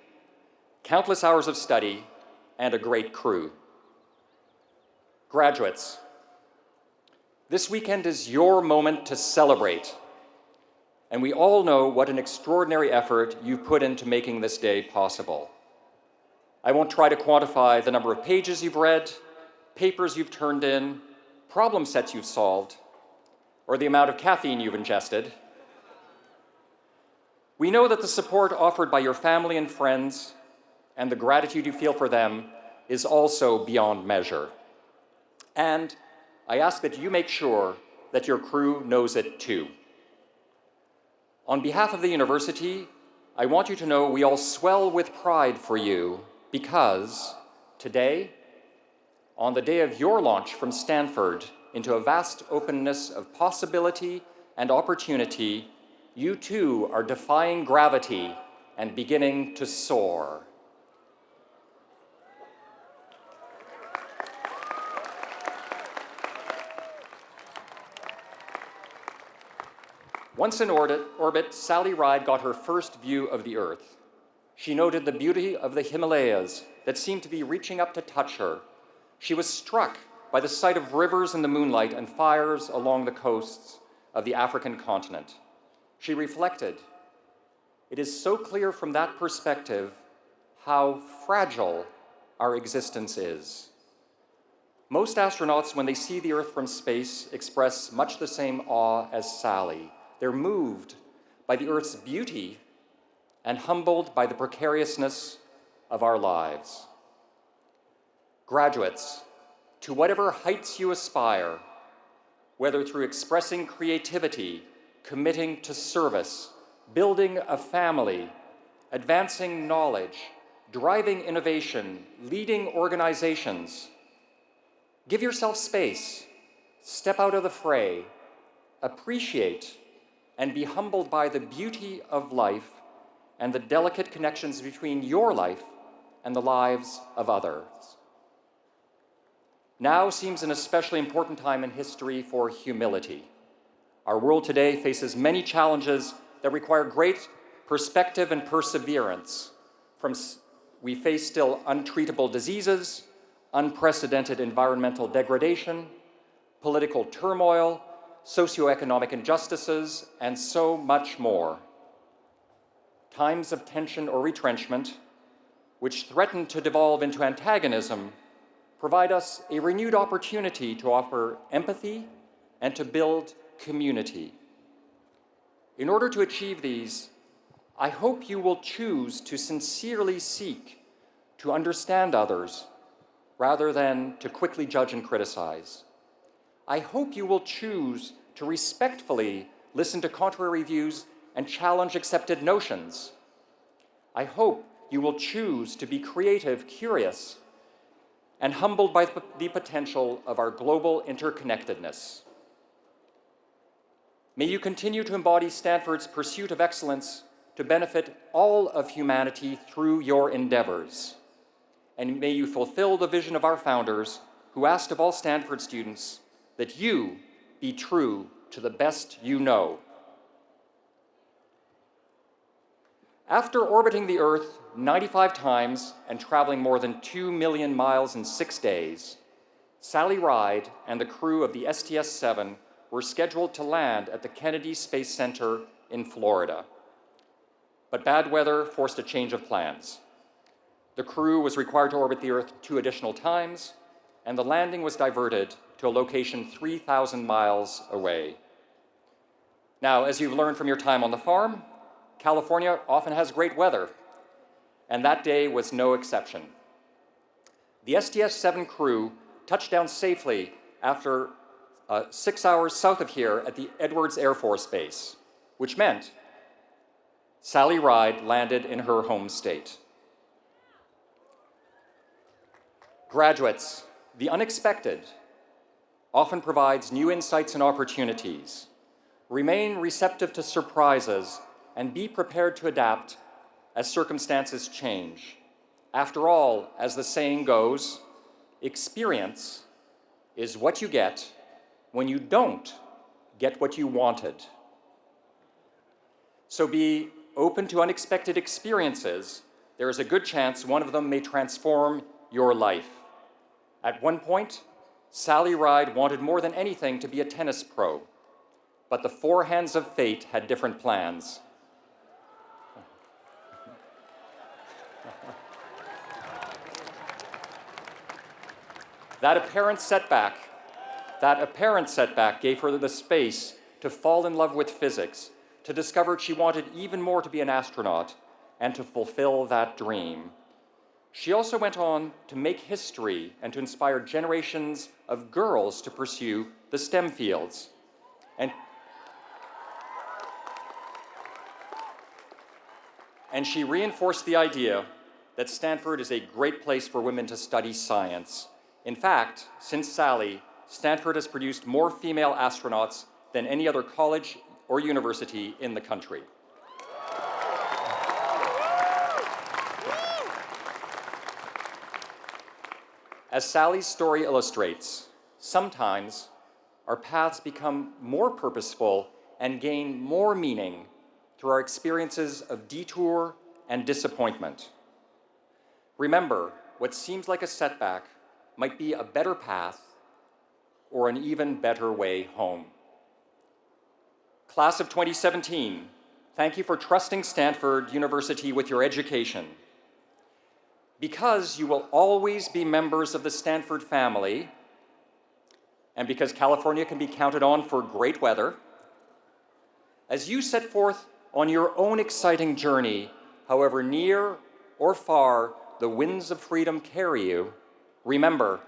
countless hours of study, and a great crew. Graduates, this weekend is your moment to celebrate, and we all know what an extraordinary effort you put into making this day possible. I won't try to quantify the number of pages you've read, papers you've turned in, problem sets you've solved, or the amount of caffeine you've ingested. We know that the support offered by your family and friends and the gratitude you feel for them is also beyond measure. And I ask that you make sure that your crew knows it too. On behalf of the university, I want you to know we all swell with pride for you because today, on the day of your launch from Stanford into a vast openness of possibility and opportunity, you too are defying gravity and beginning to soar. Once in orbit, Sally Ride got her first view of the Earth. She noted the beauty of the Himalayas that seemed to be reaching up to touch her. She was struck by the sight of rivers in the moonlight and fires along the coasts of the African continent. She reflected, "It is so clear from that perspective how fragile our existence is." Most astronauts, when they see the Earth from space, express much the same awe as Sally. They're moved by the Earth's beauty and humbled by the precariousness of our lives. Graduates, to whatever heights you aspire, whether through expressing creativity, committing to service, building a family, advancing knowledge, driving innovation, leading organizations, give yourself space, step out of the fray, appreciate, and be humbled by the beauty of life and the delicate connections between your life and the lives of others. Now seems an especially important time in history for humility. Our world today faces many challenges that require great perspective and perseverance. We face still untreatable diseases, unprecedented environmental degradation, political turmoil, socioeconomic injustices, and so much more. Times of tension or retrenchment, which threaten to devolve into antagonism, provide us a renewed opportunity to offer empathy and to build community. In order to achieve these, I hope you will choose to sincerely seek to understand others rather than to quickly judge and criticize. I hope you will choose to respectfully listen to contrary views and challenge accepted notions. I hope you will choose to be creative, curious, and humbled by the potential of our global interconnectedness. May you continue to embody Stanford's pursuit of excellence to benefit all of humanity through your endeavors. And may you fulfill the vision of our founders, who asked of all Stanford students that you be true to the best you know. After orbiting the Earth 95 times and traveling more than 2 million miles in 6 days, Sally Ride and the crew of the but bad weather forced a change of plans. The crew was required to orbit the Earth 2 additional times, and the landing was diverted to a location 3,000 miles away. Now, as you've learned from your time on the farm, California often has great weather, and that day was no exception. The STS-7 crew touched down safely after 6 hours south of here at the Edwards Air Force Base, which meant Sally Ride landed in her home state. Graduates, the unexpected often provides new insights and opportunities. Remain receptive to surprises and be prepared to adapt as circumstances change. After all, as the saying goes, experience is what you get when you don't get what you wanted. So be open to unexpected experiences. There is a good chance one of them may transform your life. At one point, Sally Ride wanted more than anything to be a tennis pro, but the four hands of fate had different plans. That apparent setback gave her the space to fall in love with physics, to discover she wanted even more to be an astronaut, and to fulfill that dream. She also went on to make history and to inspire generations of girls to pursue the STEM fields. And she reinforced the idea that Stanford is a great place for women to study science. In fact, since Sally, Stanford has produced more female astronauts than any other college or university in the country. As Sally's story illustrates, sometimes our paths become more purposeful and gain more meaning through our experiences of detour and disappointment. Remember, what seems like a setback might be a better path or an even better way home. Class of 2017, thank you for trusting Stanford University with your education. Because you will always be members of the Stanford family, and because California can be counted on for great weather, as you set forth on your own exciting journey, however near or far the winds of freedom carry you, remember,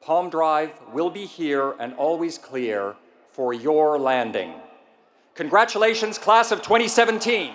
Palm Drive will be here and always clear for your landing. Congratulations, class of 2017.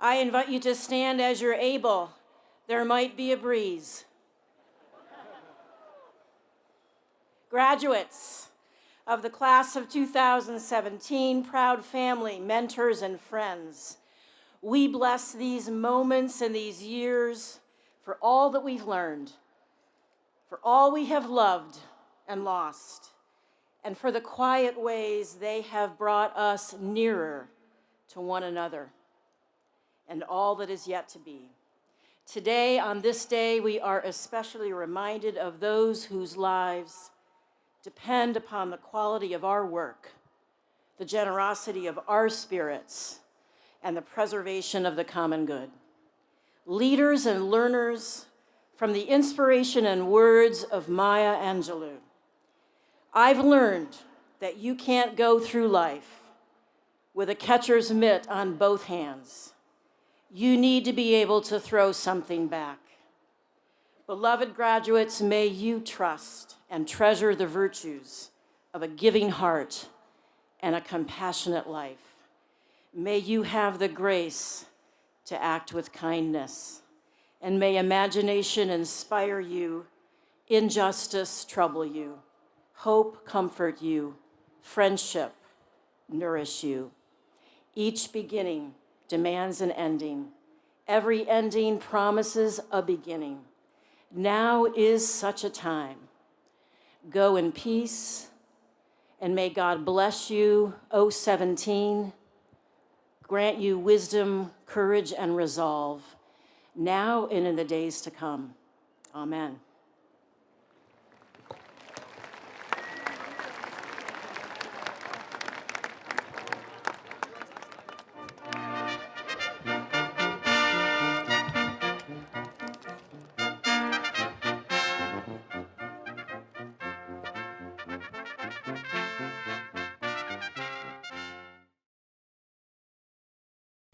I invite you to stand as you're able. There might be a breeze. Graduates of the class of 2017, proud family, mentors, and friends, we bless these moments and these years for all that we've learned, for all we have loved and lost, and for the quiet ways they have brought us nearer to one another and all that is yet to be. Today, on this day, we are especially reminded of those whose lives depend upon the quality of our work, the generosity of our spirits, and the preservation of the common good. Leaders and learners from the inspiration and words of Maya Angelou. I've learned that you can't go through life with a catcher's mitt on both hands. You need to be able to throw something back. Beloved graduates, may you trust and treasure the virtues of a giving heart and a compassionate life. May you have the grace to act with kindness, and may imagination inspire you, injustice trouble you, hope comfort you, friendship nourish you. Each beginning demands an ending. Every ending promises a beginning. Now is such a time. Go in peace, and may God bless you, O 17, grant you wisdom, courage, and resolve, now and in the days to come. Amen.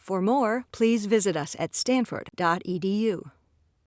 For more, please visit us at stanford.edu.